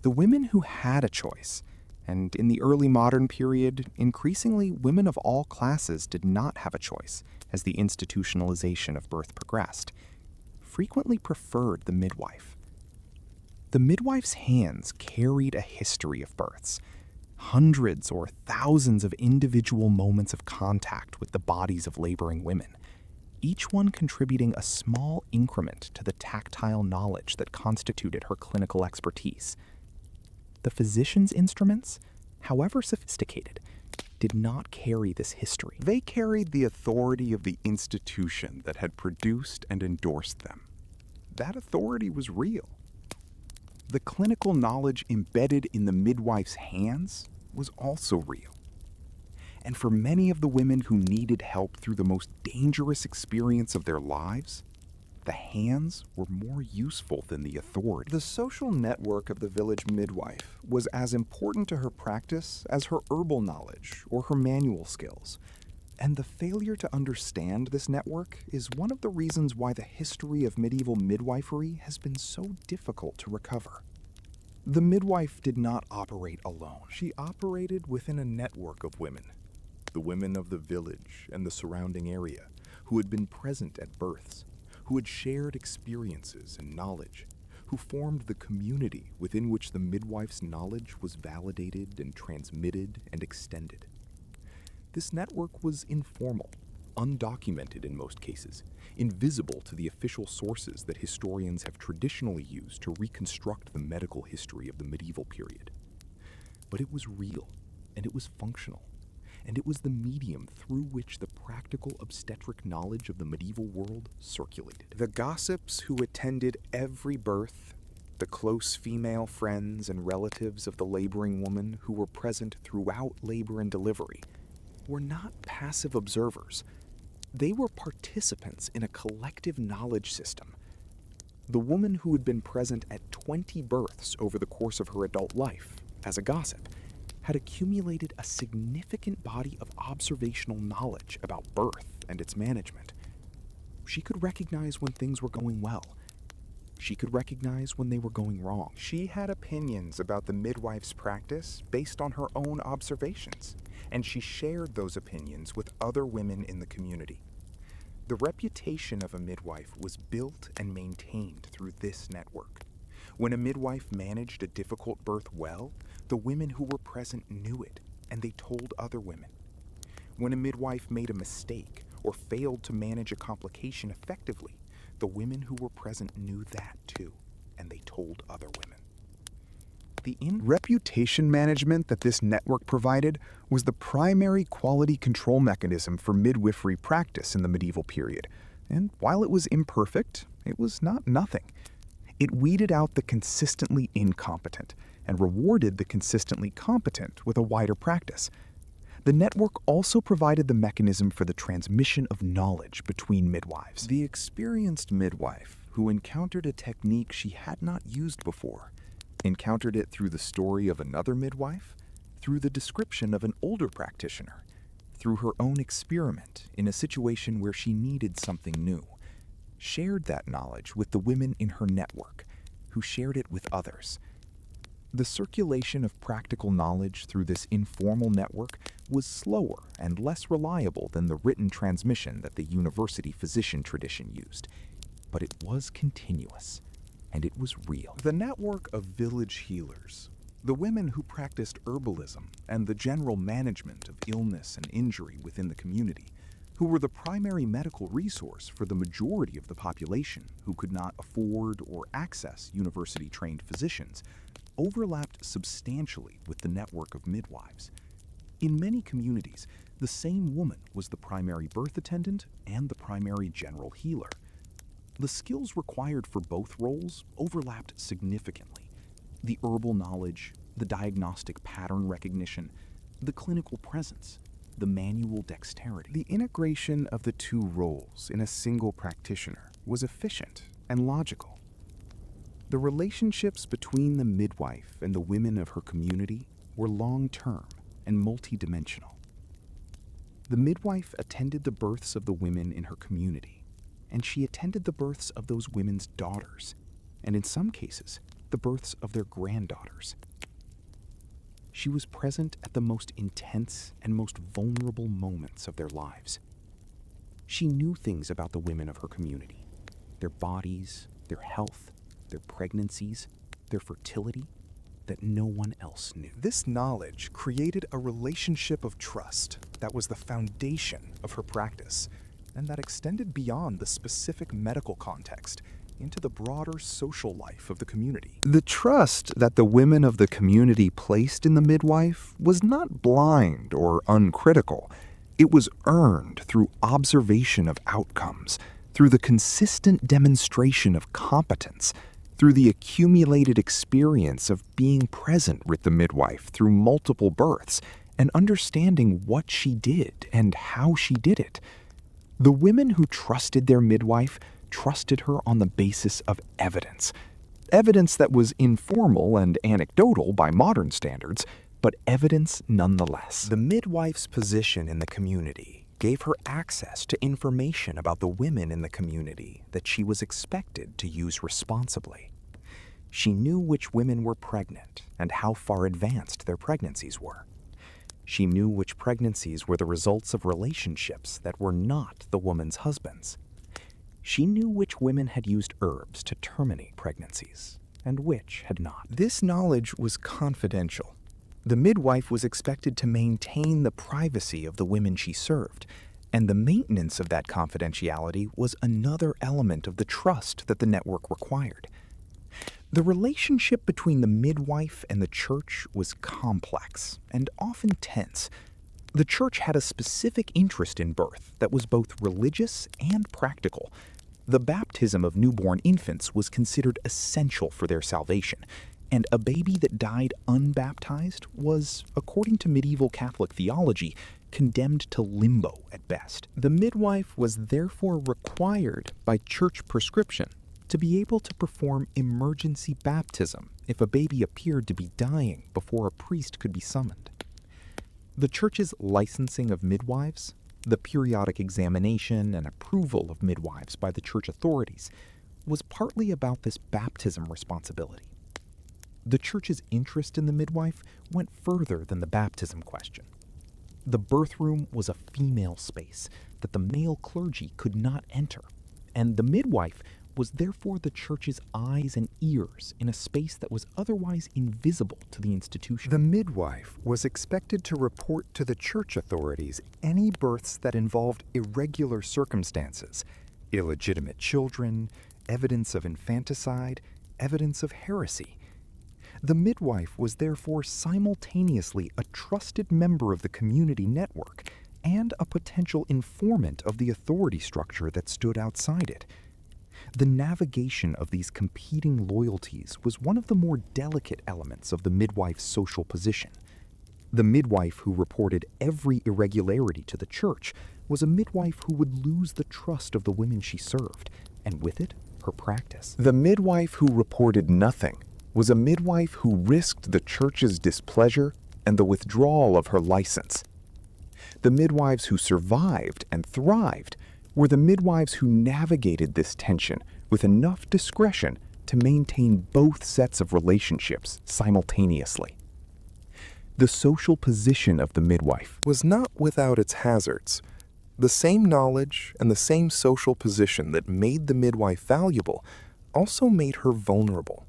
Speaker 2: The women who had a choice, and in the early modern period, increasingly women of all classes did not have a choice as the institutionalization of birth progressed, frequently preferred the midwife. The midwife's hands carried a history of births, hundreds or thousands of individual moments of contact with the bodies of laboring women, each one contributing a small increment to the tactile knowledge that constituted her clinical expertise. The physician's instruments, however sophisticated, did not carry this history.
Speaker 3: They carried the authority of the institution that had produced and endorsed them. That authority was real. The clinical knowledge embedded in the midwife's hands was also real. And for many of the women who needed help through the most dangerous experience of their lives, the hands were more useful than the authority. The social network of the village midwife was as important to her practice as her herbal knowledge or her manual skills. And the failure to understand this network is one of the reasons why the history of medieval midwifery has been so difficult to recover. The midwife did not operate alone. She operated within a network of women, the women of the village and the surrounding area, who had been present at births, who had shared experiences and knowledge, who formed the community within which the midwife's knowledge was validated and transmitted and extended. This network was informal, undocumented in most cases, invisible to the official sources that historians have traditionally used to reconstruct the medical history of the medieval period. But it was real, and it was functional, and it was the medium through which the practical obstetric knowledge of the medieval world circulated.
Speaker 2: The gossips who attended every birth, the close female friends and relatives of the laboring woman who were present throughout labor and delivery, were not passive observers. They were participants in a collective knowledge system. The woman who had been present at 20 births over the course of her adult life, as a gossip, had accumulated a significant body of observational knowledge about birth and its management. She could recognize when things were going well. She could recognize when they were going wrong. She had opinions about the midwife's practice based on her own observations, and she shared those opinions with other women in the community. The reputation of a midwife was built and maintained through this network. When a midwife managed a difficult birth well, the women who were present knew it, and they told other women. When a midwife made a mistake or failed to manage a complication effectively, the women who were present knew that too, and they told other women. The reputation management that this network provided was the primary quality control mechanism for midwifery practice in the medieval period, and while it was imperfect, it was not nothing. It weeded out the consistently incompetent and rewarded the consistently competent with a wider practice. The network also provided the mechanism for the transmission of knowledge between midwives.
Speaker 3: The experienced midwife who encountered a technique she had not used before, encountered it through the story of another midwife, through the description of an older practitioner, through her own experiment in a situation where she needed something new, shared that knowledge with the women in her network, who shared it with others. The circulation of practical knowledge through this informal network was slower and less reliable than the written transmission that the university physician tradition used, but it was continuous, and it was real.
Speaker 2: The network of village healers, the women who practiced herbalism and the general management of illness and injury within the community, who were the primary medical resource for the majority of the population who could not afford or access university-trained physicians, overlapped substantially with the network of midwives. In many communities, the same woman was the primary birth attendant and the primary general healer. The skills required for both roles overlapped significantly. The herbal knowledge, the diagnostic pattern recognition, the clinical presence, the manual dexterity. The integration of the two roles in a single practitioner was efficient and logical. The relationships between the midwife and the women of her community were long-term and multidimensional. The midwife attended the births of the women in her community, and she attended the births of those women's daughters, and in some cases, the births of their granddaughters. She was present at the most intense and most vulnerable moments of their lives. She knew things about the women of her community, their bodies, their health, their pregnancies, their fertility, that no one else knew. This knowledge created a relationship of trust that was the foundation of her practice, and that extended beyond the specific medical context into the broader social life of the community. The trust that the women of the community placed in the midwife was not blind or uncritical. It was earned through observation of outcomes, through the consistent demonstration of competence, through the accumulated experience of being present with the midwife through multiple births and understanding what she did and how she did it. The women who trusted their midwife trusted her on the basis of evidence. Evidence that was informal and anecdotal by modern standards, but evidence nonetheless. The midwife's position in the community gave her access to information about the women in the community that she was expected to use responsibly. She knew which women were pregnant and how far advanced their pregnancies were. She knew which pregnancies were the results of relationships that were not the woman's husband's.
Speaker 5: She knew which women had used herbs to terminate pregnancies and which had not.
Speaker 2: This knowledge was confidential. The midwife was expected to maintain the privacy of the women she served, and the maintenance of that confidentiality was another element of the trust that the network required. The relationship between the midwife and the church was complex and often tense. The church had a specific interest in birth that was both religious and practical. The baptism of newborn infants was considered essential for their salvation, and a baby that died unbaptized was, according to medieval Catholic theology, condemned to limbo at best. The midwife was therefore required by church prescription to be able to perform emergency baptism if a baby appeared to be dying before a priest could be summoned. The church's licensing of midwives, the periodic examination and approval of midwives by the church authorities, was partly about this baptism responsibility. The church's interest in the midwife went further than the baptism question. The birth room was a female space that the male clergy could not enter, and the midwife was therefore the church's eyes and ears in a space that was otherwise invisible to the institution.
Speaker 3: The midwife was expected to report to the church authorities any births that involved irregular circumstances, illegitimate children, evidence of infanticide, evidence of heresy. The midwife was therefore simultaneously a trusted member of the community network and a potential informant of the authority structure that stood outside it. The navigation of these competing loyalties was one of the more delicate elements of the midwife's social position. The midwife who reported every irregularity to the church was a midwife who would lose the trust of the women she served, and with it, her practice.
Speaker 1: The midwife who reported nothing was a midwife who risked the church's displeasure and the withdrawal of her license. The midwives who survived and thrived were the midwives who navigated this tension with enough discretion to maintain both sets of relationships simultaneously. The social position of the midwife
Speaker 3: Was not without its hazards. The same knowledge and the same social position that made the midwife valuable also made her vulnerable.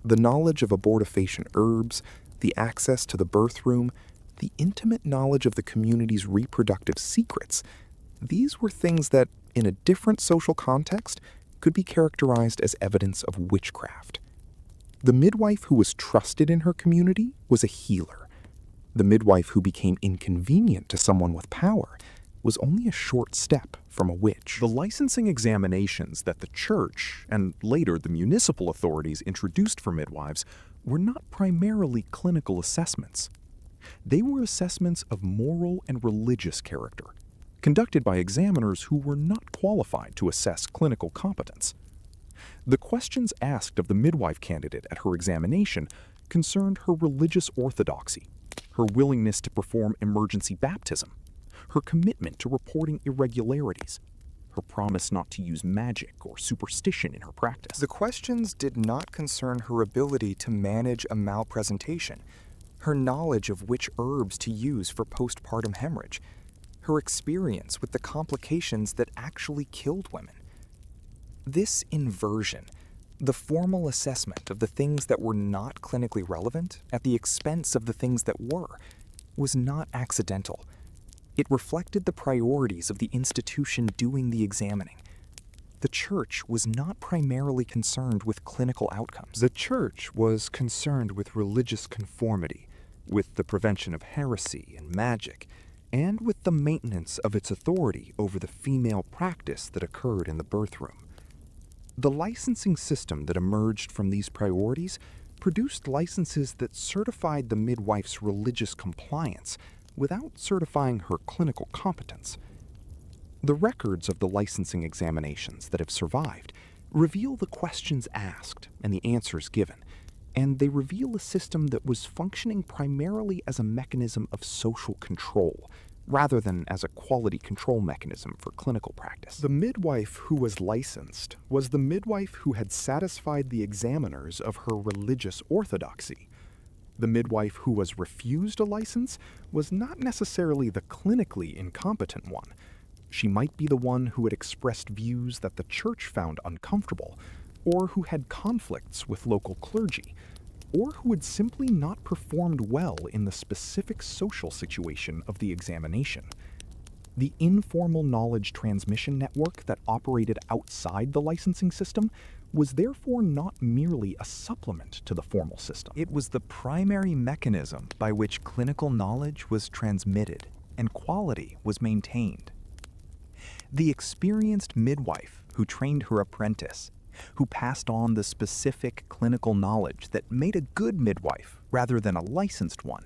Speaker 3: The knowledge of abortifacient herbs, the access to the birth room, the intimate knowledge of the community's reproductive secrets, these were things that, in a different social context, could be characterized as evidence of witchcraft. The midwife who was trusted in her community was a healer. The midwife who became inconvenient to someone with power was only a short step from a witch.
Speaker 1: The licensing examinations that the church, and later the municipal authorities, introduced for midwives were not primarily clinical assessments. They were assessments of moral and religious character, conducted by examiners who were not qualified to assess clinical competence. The questions asked of the midwife candidate at her examination concerned her religious orthodoxy, her willingness to perform emergency baptism, her commitment to reporting irregularities, her promise not to use magic or superstition in her practice.
Speaker 3: The questions did not concern her ability to manage a malpresentation, her knowledge of which herbs to use for postpartum hemorrhage, her experience with the complications that actually killed women. This inversion, the formal assessment of the things that were not clinically relevant at the expense of the things that were, was not accidental. It reflected the priorities of the institution doing the examining. The church was not primarily concerned with clinical outcomes.
Speaker 2: The church was concerned with religious conformity, with the prevention of heresy and magic, and with the maintenance of its authority over the female practice that occurred in the birth room. The licensing system that emerged from these priorities produced licenses that certified the midwife's religious compliance without certifying her clinical competence. The records of the licensing examinations that have survived reveal the questions asked and the answers given, and they reveal a system that was functioning primarily as a mechanism of social control, rather than as a quality control mechanism for clinical practice. The midwife who was licensed was the midwife who had satisfied the examiners of her religious orthodoxy. The midwife who was refused a license was not necessarily the clinically incompetent one.
Speaker 3: She might be the one who had expressed views that the church found uncomfortable, or who had conflicts with local clergy, or who had simply not performed well in the specific social situation of the examination. The informal knowledge transmission network that operated outside the licensing system was therefore not merely a supplement to the formal system.
Speaker 4: It was the primary mechanism by which clinical knowledge was transmitted and quality was maintained. The experienced midwife who trained her apprentice, who passed on the specific clinical knowledge that made a good midwife rather than a licensed one,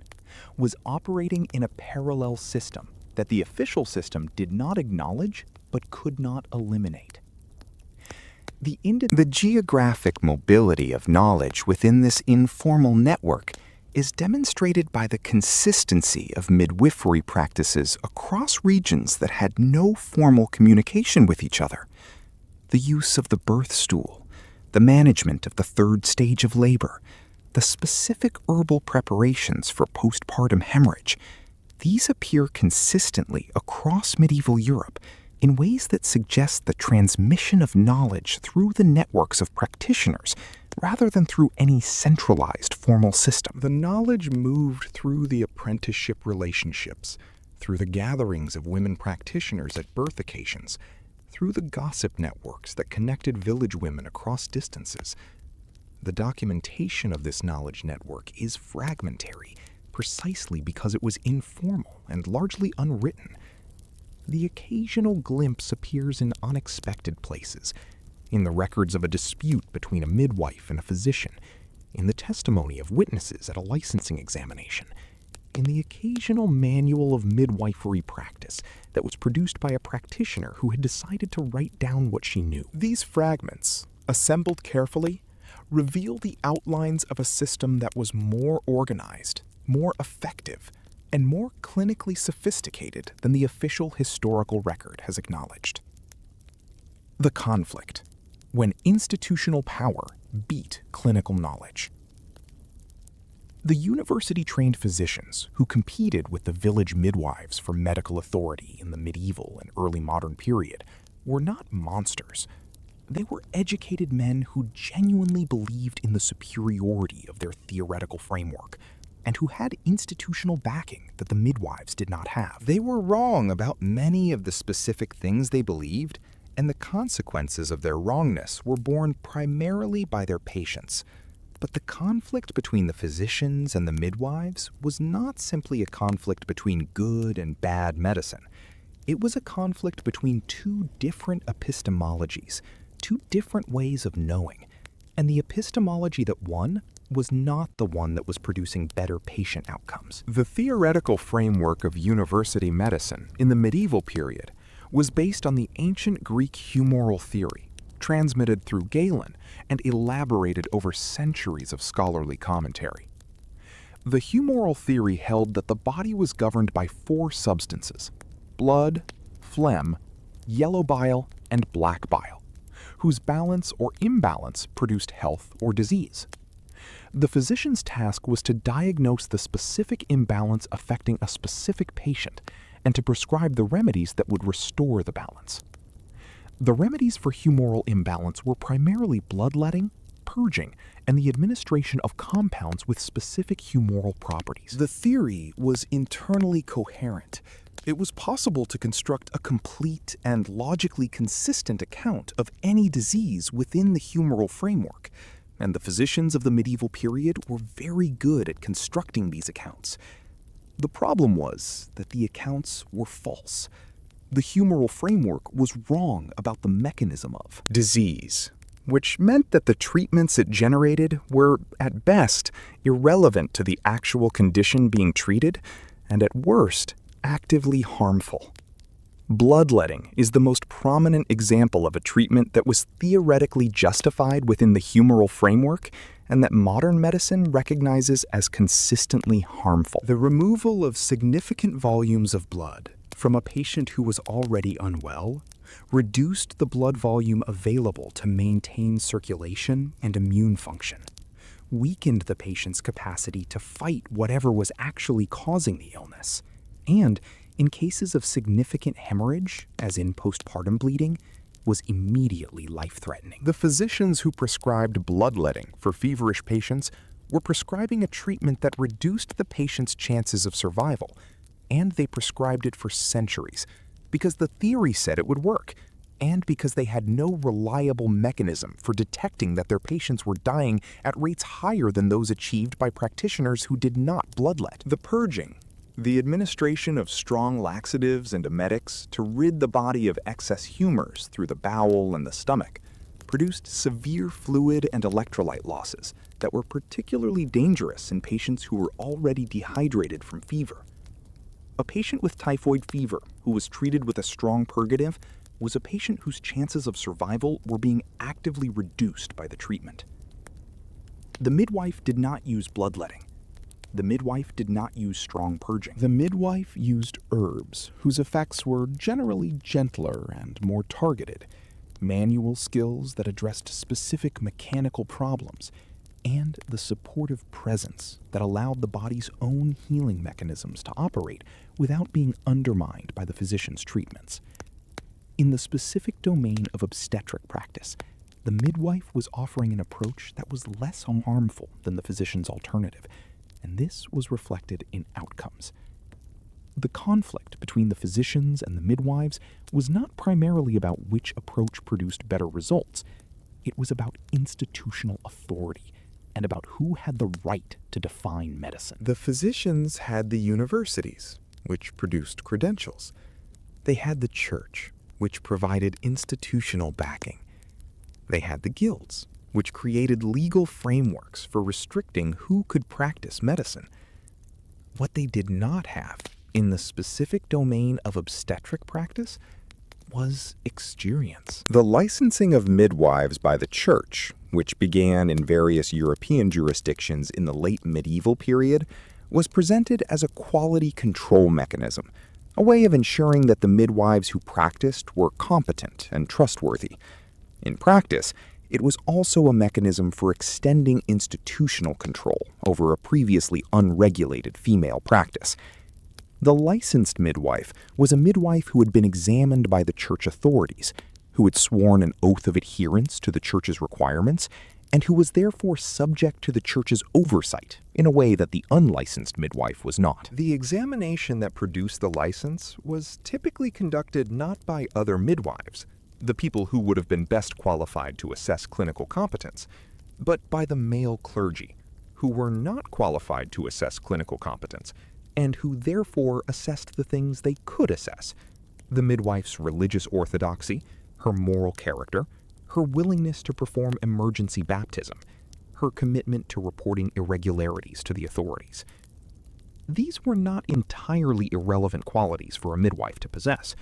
Speaker 4: was operating in a parallel system that the official system did not acknowledge but could not eliminate. The geographic mobility of knowledge within this informal network is demonstrated by the consistency of midwifery practices across regions that had no formal communication with each other. The use of the birth stool, the management of the third stage of labor, the specific herbal preparations for postpartum hemorrhage, these appear consistently across medieval Europe in ways that suggest the transmission of knowledge through the networks of practitioners rather than through any centralized formal system.
Speaker 2: The knowledge moved through the apprenticeship relationships, through the gatherings of women practitioners at birth occasions, through the gossip networks that connected village women across distances. The documentation of this knowledge network is fragmentary, precisely because it was informal and largely unwritten. The occasional glimpse appears in unexpected places, in the records of a dispute between a midwife and a physician, in the testimony of witnesses at a licensing examination, in the occasional manual of midwifery practice that was produced by a practitioner who had decided to write down what she knew. These fragments, assembled carefully, reveal the outlines of a system that was more organized, more effective, and more clinically sophisticated than the official historical record has acknowledged. The conflict, when institutional power beat clinical knowledge. The university-trained physicians who competed with the village midwives for medical authority in the medieval and early modern period were not monsters. They were educated men who genuinely believed in the superiority of their theoretical framework and who had institutional backing that the midwives did not have.
Speaker 5: They were wrong about many of the specific things they believed, and the consequences of their wrongness were borne primarily by their patients. But the conflict between the physicians and the midwives was not simply a conflict between good and bad medicine. It was a conflict between two different epistemologies, two different ways of knowing, and the epistemology that won was not the one that was producing better patient outcomes.
Speaker 3: The theoretical framework of university medicine in the medieval period was based on the ancient Greek humoral theory, transmitted through Galen and elaborated over centuries of scholarly commentary. The humoral theory held that the body was governed by four substances: blood, phlegm, yellow bile, and black bile, whose balance or imbalance produced health or disease. The physician's task was to diagnose the specific imbalance affecting a specific patient and to prescribe the remedies that would restore the balance. The remedies for humoral imbalance were primarily bloodletting, purging, and the administration of compounds with specific humoral properties.
Speaker 2: The theory was internally coherent. It was possible to construct a complete and logically consistent account of any disease within the humoral framework, and the physicians of the medieval period were very good at constructing these accounts. The problem was that the accounts were false. The humoral framework was wrong about the mechanism of
Speaker 3: disease, which meant that the treatments it generated were, at best, irrelevant to the actual condition being treated, and at worst, actively harmful. Bloodletting is the most prominent example of a treatment that was theoretically justified within the humoral framework and that modern medicine recognizes as consistently harmful.
Speaker 2: the removal of significant volumes of blood from a patient who was already unwell reduced the blood volume available to maintain circulation and immune function, weakened the patient's capacity to fight whatever was actually causing the illness, and
Speaker 5: in cases of significant hemorrhage, as in postpartum bleeding, was immediately life-threatening.
Speaker 2: The physicians who prescribed bloodletting for feverish patients were prescribing a treatment that reduced the patient's chances of survival, and they prescribed it for centuries because the theory said it would work, and because they had no reliable mechanism for detecting that their patients were dying at rates higher than those achieved by practitioners who did not bloodlet.
Speaker 3: The purging, the administration of strong laxatives and emetics to rid the body of excess humors through the bowel and the stomach, produced severe fluid and electrolyte losses that were particularly dangerous in patients who were already dehydrated from fever. A patient with typhoid fever who was treated with a strong purgative was a patient whose chances of survival were being actively reduced by the treatment. The midwife did not use bloodletting. The midwife did not use strong purging.
Speaker 2: The midwife used herbs whose effects were generally gentler and more targeted, manual skills that addressed specific mechanical problems, and the supportive presence that allowed the body's own healing mechanisms to operate without being undermined by the physician's treatments. In the specific domain of obstetric practice, the midwife was offering an approach that was less harmful than the physician's alternative, and this was reflected in outcomes. The conflict between the physicians and the midwives was not primarily about which approach produced better results. It was about institutional authority and about who had the right to define medicine.
Speaker 3: The physicians had the universities, which produced credentials. They had the church, which provided institutional backing. They had the guilds, which created legal frameworks for restricting who could practice medicine. What they did not have in the specific domain of obstetric practice was experience. The licensing of midwives by the church, which began in various European jurisdictions in the late medieval period, was presented as a quality control mechanism, a way of ensuring that the midwives who practiced were competent and trustworthy. In practice, it was also a mechanism for extending institutional control over a previously unregulated female practice. The licensed midwife was a midwife who had been examined by the church authorities, who had sworn an oath of adherence to the church's requirements, and who was therefore subject to the church's oversight in a way that the unlicensed midwife was not. The examination that produced the license was typically conducted not by other midwives, the people who would have been best qualified to assess clinical competence, but by the male clergy, who were not qualified to assess clinical competence, and who therefore assessed the things they could assess: the midwife's religious orthodoxy, her moral character, her willingness to perform emergency baptism, her commitment to reporting irregularities to the authorities. These were not entirely irrelevant qualities for a midwife to possess,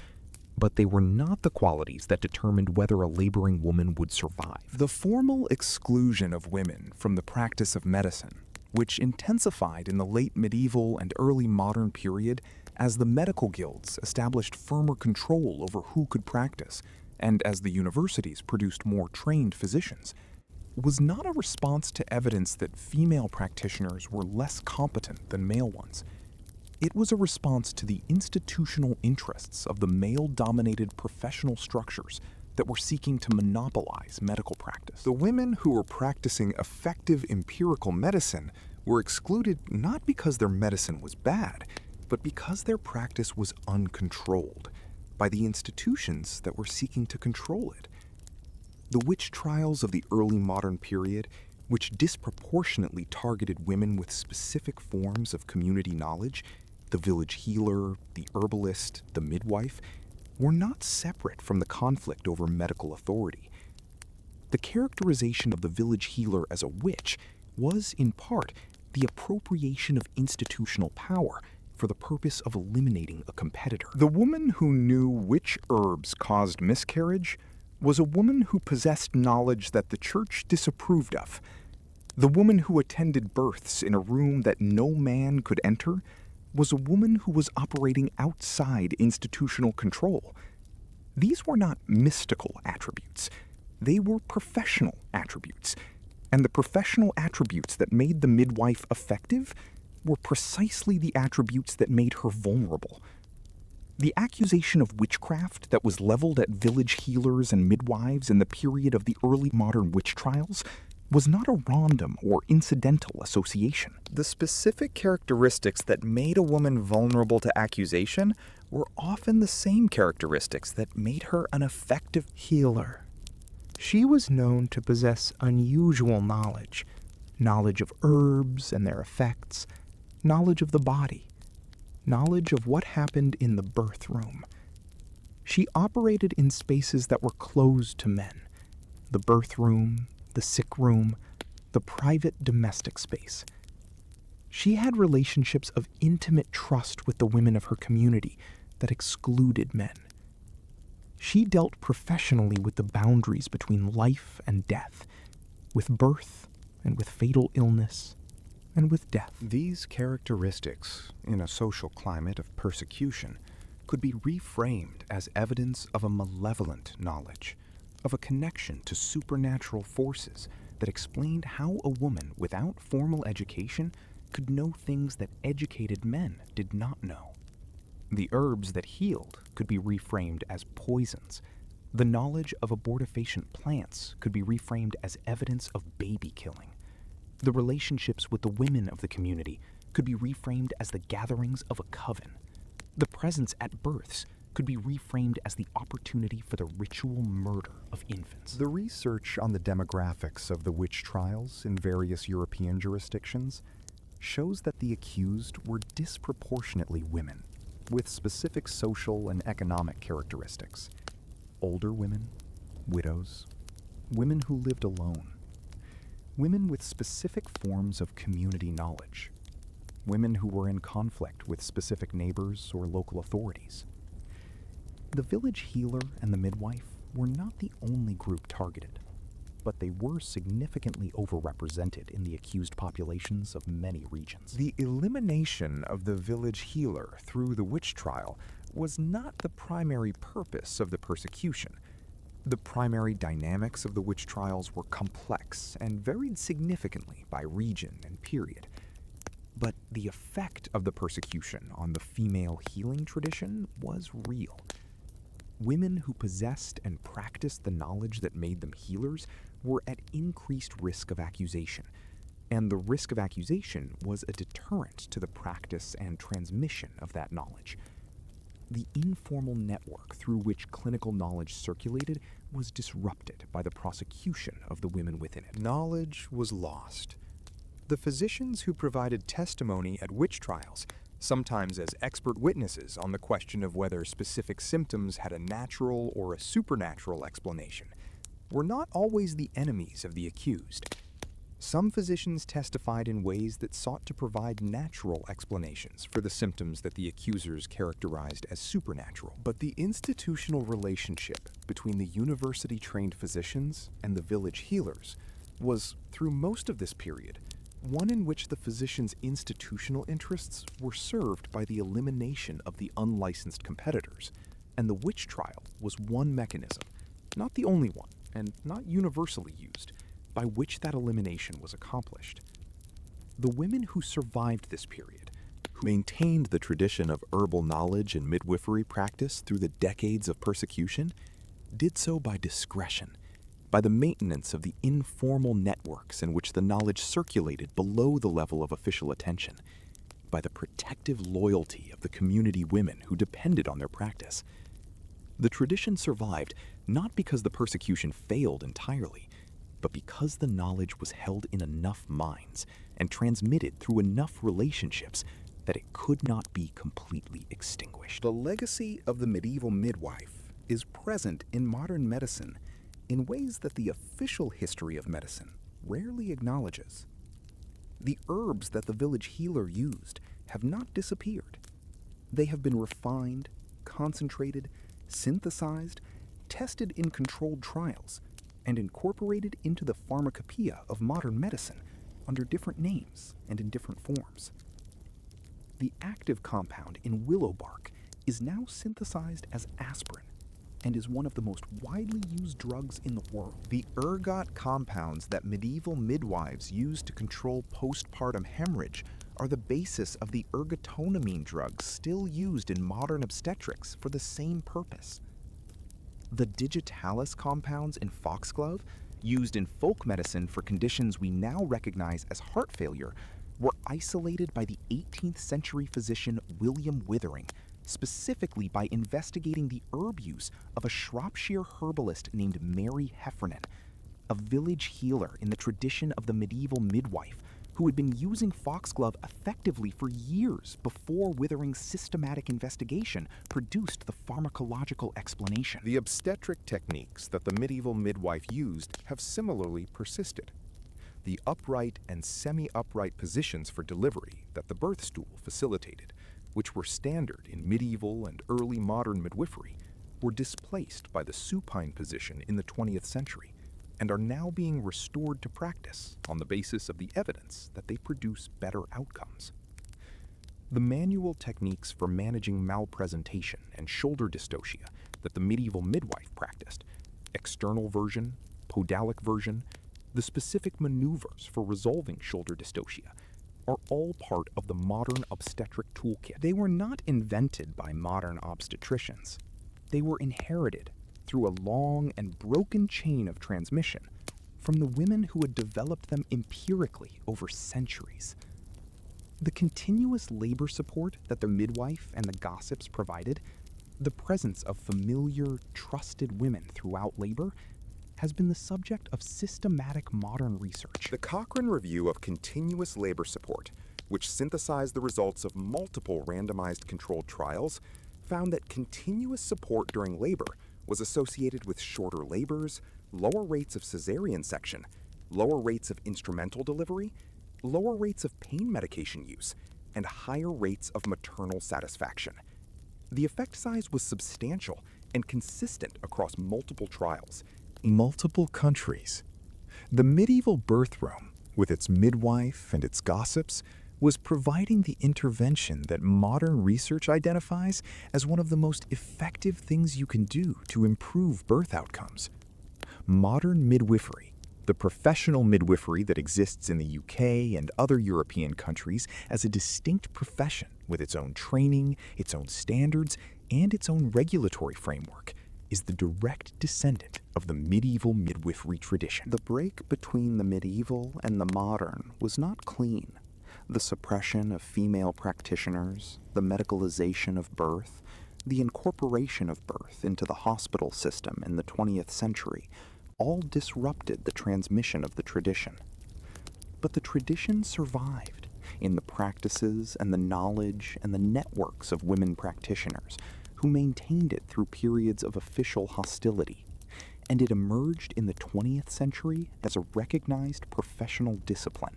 Speaker 3: but they were not the qualities that determined whether a laboring woman would survive.
Speaker 1: The formal exclusion of women from the practice of medicine, which intensified in the late medieval and early modern period as the medical guilds established firmer control over who could practice, and as the universities produced more trained physicians, was not a response to evidence that female practitioners were less competent than male ones. It was a response to the institutional interests of the male-dominated professional structures that were seeking to monopolize medical practice.
Speaker 3: The women who were practicing effective empirical medicine were excluded not because their medicine was bad, but because their practice was uncontrolled by the institutions that were seeking to control it. The witch trials of the early modern period, which disproportionately targeted women with specific forms of community knowledge, the village healer, the herbalist, the midwife, were not separate from the conflict over medical authority. The characterization of the village healer as a witch was, in part, the appropriation of institutional power for the purpose of eliminating a competitor. The woman who knew which herbs caused miscarriage was a woman who possessed knowledge that the church disapproved of. The woman who attended births in a room that no man could enter was a woman who was operating outside institutional control. These were not mystical attributes. They were professional attributes. And the professional attributes that made the midwife effective were precisely the attributes that made her vulnerable.
Speaker 1: The accusation of witchcraft that was leveled at village healers and midwives in the period of the early modern witch trials was not a random or incidental association.
Speaker 3: The specific characteristics that made a woman vulnerable to accusation were often the same characteristics that made her an effective
Speaker 5: Healer. She was known to possess unusual knowledge of herbs and their effects, knowledge of the body, knowledge of what happened in the birth room. She operated in spaces that were closed to men: the birth room, the sick room, the private domestic space. She had relationships of intimate trust with the women of her community that excluded men. She dealt professionally with the boundaries between life and death, with birth and with fatal illness and with death.
Speaker 3: These characteristics, in a social climate of persecution, could be reframed as evidence of a malevolent knowledge, of a connection to supernatural forces that explained how a woman without formal education could know things that educated men did not know. The herbs that healed could be reframed as poisons. The knowledge of abortifacient plants could be reframed as evidence of baby killing. The relationships with the women of the community could be reframed as the gatherings of a coven. The presence at births could be reframed as the opportunity for the ritual murder of infants. The research on the demographics of the witch trials in various European jurisdictions shows that the accused were disproportionately women, with specific social and economic characteristics. Older women, widows, women who lived alone, women with specific forms of community knowledge, women who were in conflict with specific neighbors or local authorities. The village healer and the midwife were not the only group targeted, but they were significantly overrepresented in the accused populations of many regions.
Speaker 1: The elimination of the village healer through the witch trial was not the primary purpose of the persecution. The primary dynamics of the witch trials were complex and varied significantly by region and period. But the effect of the persecution on the female healing tradition was real. Women who possessed and practiced the knowledge that made them healers were at increased risk of accusation, and the risk of accusation was a deterrent to the practice and transmission of that knowledge. The informal network through which clinical knowledge circulated was disrupted by the prosecution of the women within it.
Speaker 3: Knowledge was lost. The physicians who provided testimony at witch trials, sometimes as expert witnesses on the question of whether specific symptoms had a natural or a supernatural explanation, were not always the enemies of the accused. Some physicians testified in ways that sought to provide natural explanations for the symptoms that the accusers characterized as supernatural. But the institutional relationship between the university-trained physicians and the village healers was, through most of this period, one in which the physicians' institutional interests were served by the elimination of the unlicensed competitors, and the witch trial was one mechanism, not the only one, and not universally used, by which that elimination was accomplished. The women who survived this period, who maintained the tradition of herbal knowledge and midwifery practice through the decades of persecution, did so by discretion, by the maintenance of the informal networks in which the knowledge circulated below the level of official attention, by the protective loyalty of the community women who depended on their practice. The tradition survived not because the persecution failed entirely, but because the knowledge was held in enough minds and transmitted through enough relationships that it could not be completely extinguished.
Speaker 2: The legacy of the medieval midwife is present in modern medicine in ways that the official history of medicine rarely acknowledges. The herbs that the village healer used have not disappeared. They have been refined, concentrated, synthesized, tested in controlled trials, and incorporated into the pharmacopoeia of modern medicine under different names and in different forms. The active compound in willow bark is now synthesized as aspirin and is one of the most widely used drugs in the world.
Speaker 3: The ergot compounds that medieval midwives used to control postpartum hemorrhage are the basis of the ergotamine drugs still used in modern obstetrics for the same purpose. The digitalis compounds in foxglove, used in folk medicine for conditions we now recognize as heart failure, were isolated by the 18th century physician William Withering, specifically by investigating the herb use of a Shropshire herbalist named Mary Heffernan, a village healer in the tradition of the medieval midwife, who had been using foxglove effectively for years before Withering's systematic investigation produced the pharmacological explanation.
Speaker 2: The obstetric techniques that the medieval midwife used have similarly persisted. The upright and semi-upright positions for delivery that the birth stool facilitated, which were standard in medieval and early modern midwifery, were displaced by the supine position in the 20th century and are now being restored to practice on the basis of the evidence that they produce better outcomes. The manual techniques for managing malpresentation and shoulder dystocia that the medieval midwife practiced, external version, podalic version, the specific maneuvers for resolving shoulder dystocia, are all part of the modern obstetric toolkit. They were not invented by modern obstetricians. They were inherited through a long and broken chain of transmission from the women who had developed them empirically over centuries. The continuous labor support that the midwife and the gossips provided, the presence of familiar, trusted women throughout labor, has been the subject of systematic modern research.
Speaker 3: The Cochrane Review of Continuous Labor Support, which synthesized the results of multiple randomized controlled trials, found that continuous support during labor was associated with shorter labors, lower rates of cesarean section, lower rates of instrumental delivery, lower rates of pain medication use, and higher rates of maternal satisfaction. The effect size was substantial and consistent across multiple trials.
Speaker 2: Multiple countries. The medieval birth room, with its midwife and its gossips, was providing the intervention that modern research identifies as one of the most effective things you can do to improve birth outcomes. Modern midwifery, the professional midwifery that exists in the UK and other European countries as a distinct profession with its own training, its own standards, and its own regulatory framework, is the direct descendant of the medieval midwifery tradition.
Speaker 6: The break between the medieval and the modern was not clean. The suppression of female practitioners, the medicalization of birth, the incorporation of birth into the hospital system in the 20th century all disrupted the transmission of the tradition. But the tradition survived in the practices and the knowledge and the networks of women practitioners who maintained it through periods of official hostility, and it emerged in the 20th century as a recognized professional discipline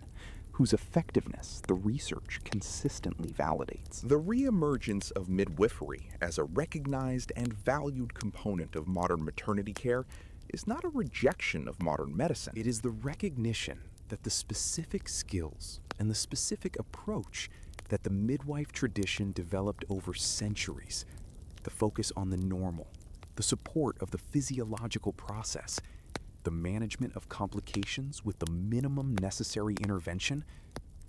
Speaker 6: whose effectiveness the research consistently validates.
Speaker 2: The reemergence of midwifery as a recognized and valued component of modern maternity care is not a rejection of modern medicine. It is the recognition that the specific skills and the specific approach that the midwife tradition developed over centuries, the focus on the normal, the support of the physiological process, the management of complications with the minimum necessary intervention,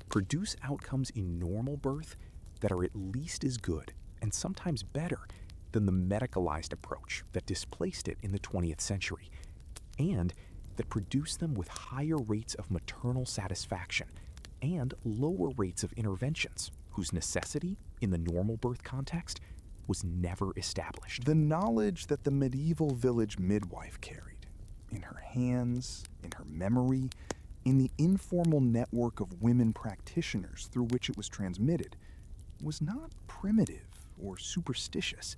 Speaker 2: produce outcomes in normal birth that are at least as good and sometimes better than the medicalized approach that displaced it in the 20th century, and that produced them with higher rates of maternal satisfaction and lower rates of interventions whose necessity in the normal birth context was never established. The knowledge that the medieval village midwife carried in her hands, in her memory, in the informal network of women practitioners through which it was transmitted, was not primitive or superstitious.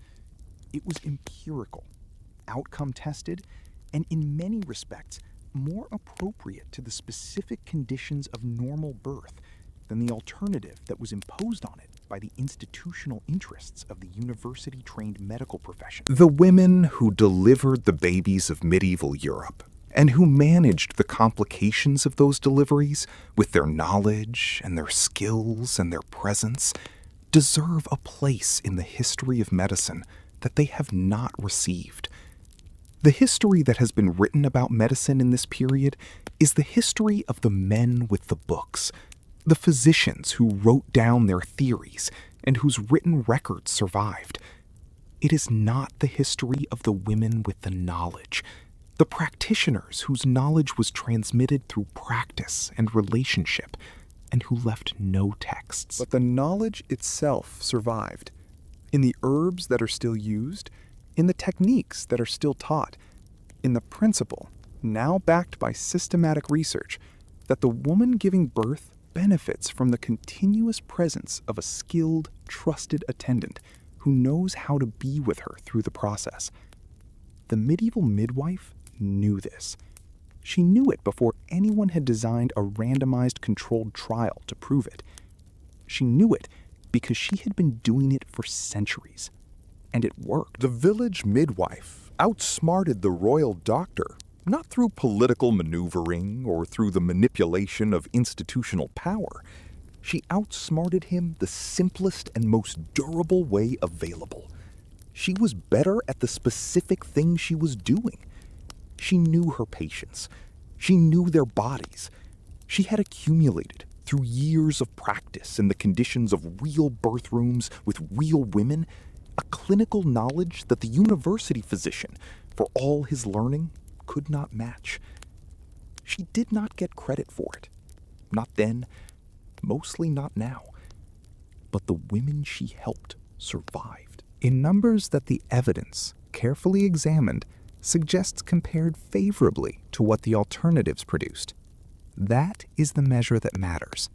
Speaker 2: It was empirical, outcome tested, and in many respects more appropriate to the specific conditions of normal birth than the alternative that was imposed on it by the institutional interests of the university-trained medical profession. The women who delivered the babies of medieval Europe and who managed the complications of those deliveries with their knowledge and their skills and their presence deserve a place in the history of medicine that they have not received. The history that has been written about medicine in this period is the history of the men with the books,
Speaker 3: the physicians who wrote down their theories and whose written records survived. It is not the history of the women with the knowledge, the practitioners whose knowledge was transmitted through practice and relationship, and who left no texts.
Speaker 2: But the knowledge itself survived, in the herbs that are still used, in the techniques that are still taught, in the principle, now backed by systematic research, that the woman giving birth benefits from the continuous presence of a skilled, trusted attendant who knows how to be with her through the process. The medieval midwife knew this. She knew it before anyone had designed a randomized controlled trial to prove it. She knew it because she had been doing it for centuries. And it worked.
Speaker 3: The village midwife outsmarted the royal doctor, not through political maneuvering or through the manipulation of institutional power. She outsmarted him the simplest and most durable way available. She was better at the specific thing she was doing. She knew her patients. She knew their bodies. She had accumulated, through years of practice in the conditions of real birth rooms with real women, a clinical knowledge that the university physician, for all his learning, could not match. She did not get credit for it. Not then, mostly not now. But the women she helped survived.
Speaker 5: In numbers that the evidence, carefully examined, suggests compared favorably to what the alternatives produced. That is the measure that matters.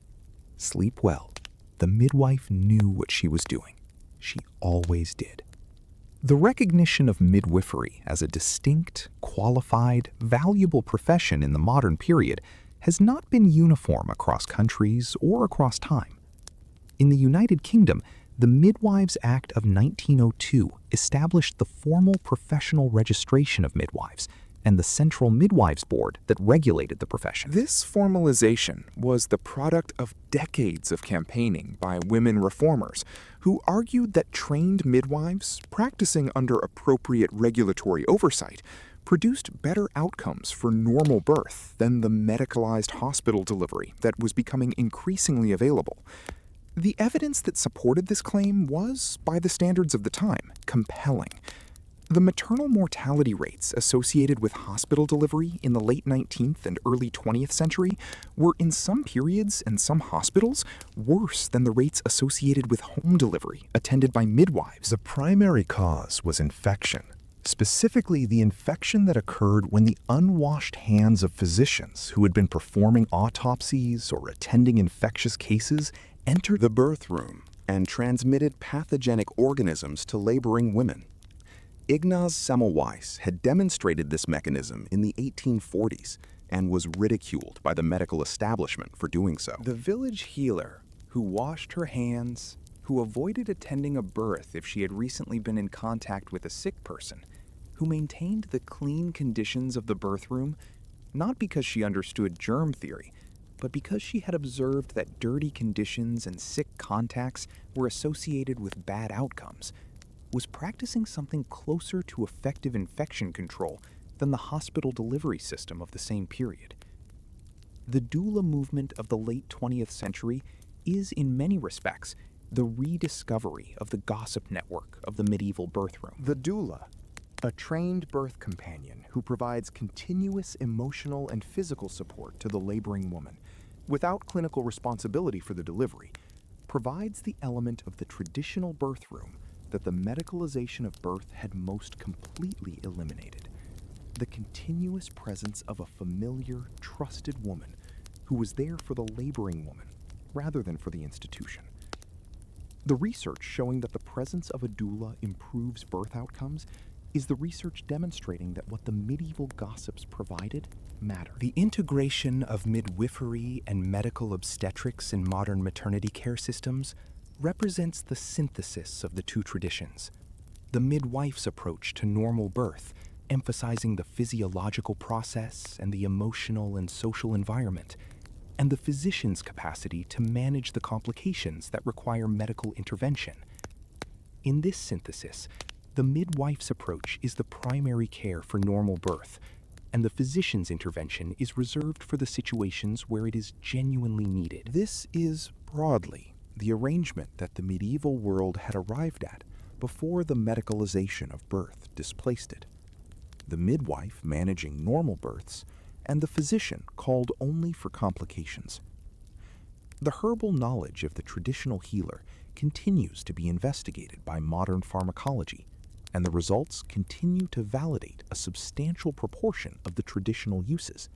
Speaker 5: Sleep well. The midwife knew what she was doing. She always did. The recognition of midwifery as a distinct, qualified, valuable profession in the modern period has not been uniform across countries or across time. In the United Kingdom, the Midwives Act of 1902 established the formal professional registration of midwives and the Central Midwives Board that regulated the profession.
Speaker 3: This formalization was the product of decades of campaigning by women reformers who argued that trained midwives, practicing under appropriate regulatory oversight, produced better outcomes for normal birth than the medicalized hospital delivery that was becoming increasingly available. The evidence that supported this claim was, by the standards of the time, compelling. The maternal mortality rates associated with hospital delivery in the late 19th and early 20th century were in some periods and some hospitals worse than the rates associated with home delivery attended by midwives.
Speaker 2: The primary cause was infection, specifically the infection that occurred when the unwashed hands of physicians who had been performing autopsies or attending infectious cases entered the birth room and transmitted pathogenic organisms to laboring women. Ignaz Semmelweis had demonstrated this mechanism in the 1840s and was ridiculed by the medical establishment for doing so. The village healer, who washed her hands, who avoided attending a birth if she had recently been in contact with a sick person, who maintained the clean conditions of the birth room, not because she understood germ theory, but because she had observed that dirty conditions and sick contacts were associated with bad outcomes, was practicing something closer to effective infection control than the hospital delivery system of the same period. The doula movement of the late 20th century is, in many respects, the rediscovery of the gossip network of the medieval birth room. The doula, a trained birth companion who provides continuous emotional and physical support to the laboring woman, without clinical responsibility for the delivery, provides the element of the traditional birth room that the medicalization of birth had most completely eliminated: the continuous presence of a familiar, trusted woman who was there for the laboring woman rather than for the institution. The research showing that the presence of a doula improves birth outcomes is the research demonstrating that what the medieval gossips provided mattered. The integration of midwifery and medical obstetrics in modern maternity care systems represents the synthesis of the two traditions. The midwife's approach to normal birth, emphasizing the physiological process and the emotional and social environment, and the physician's capacity to manage the complications that require medical intervention. In this synthesis, the midwife's approach is the primary care for normal birth,
Speaker 4: and the physician's intervention is reserved for the situations where it is genuinely needed.
Speaker 3: This is, broadly, the arrangement that the medieval world had arrived at before the medicalization of birth displaced it. The midwife managing normal births, and the physician called only for complications. The herbal knowledge of the traditional healer continues to be investigated by modern pharmacology, and the results continue to validate a substantial proportion of the traditional uses.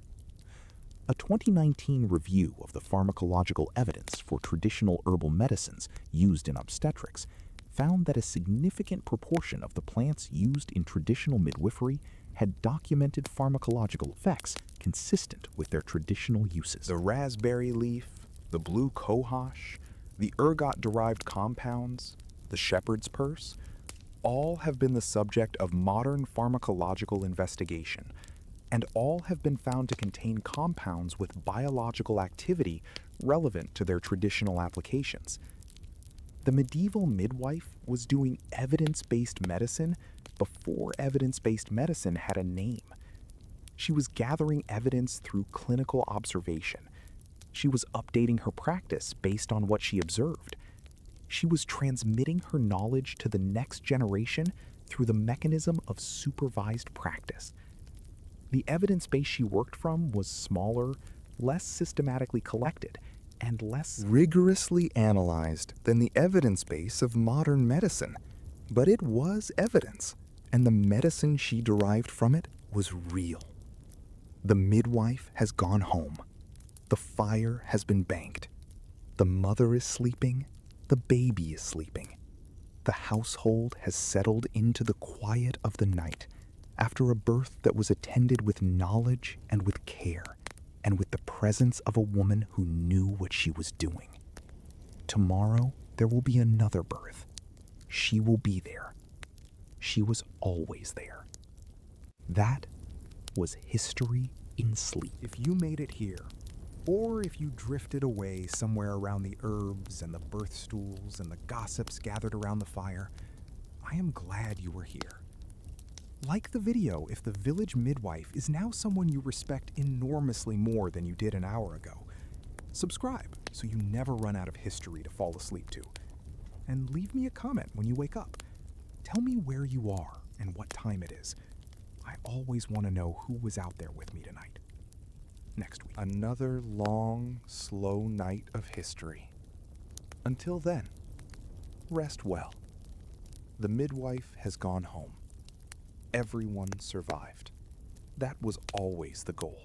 Speaker 3: A 2019 review of the pharmacological evidence for traditional herbal medicines used in obstetrics found that a significant proportion of the plants used in traditional midwifery had documented pharmacological effects consistent with their traditional uses. The raspberry leaf, the blue cohosh, the ergot-derived compounds, the shepherd's purse, all have been the subject of modern pharmacological investigation, and all have been found to contain compounds with biological activity relevant to their traditional applications. The medieval midwife was doing evidence-based medicine before evidence-based medicine had a name. She was gathering evidence through clinical observation. She was updating her practice based on what she observed. She was transmitting her knowledge to the next generation through the mechanism of supervised practice. The evidence base she worked from was smaller, less systematically collected, and less rigorously analyzed than the evidence base of modern medicine. But it was evidence, and the medicine she derived from it was real. The midwife has gone home. The fire has been banked. The mother is sleeping. The baby is sleeping. The household has settled into the quiet of the night after a birth that was attended with knowledge and with care, and with the presence of a woman who knew what she was doing. Tomorrow, there will be another birth. She will be there. She was always there. That was history in sleep.
Speaker 4: If you made it here, or if you drifted away somewhere around the herbs and the birth stools and the gossips gathered around the fire, I am glad you were here. Like the video if the village midwife is now someone you respect enormously more than you did an hour ago. Subscribe so you never run out of history to fall asleep to. And leave me a comment when you wake up. Tell me where you are and what time it is. I always want to know who was out there with me tonight. Next week.
Speaker 3: Another long, slow night of history. Until then, rest well. The midwife has gone home. Everyone survived. That was always the goal.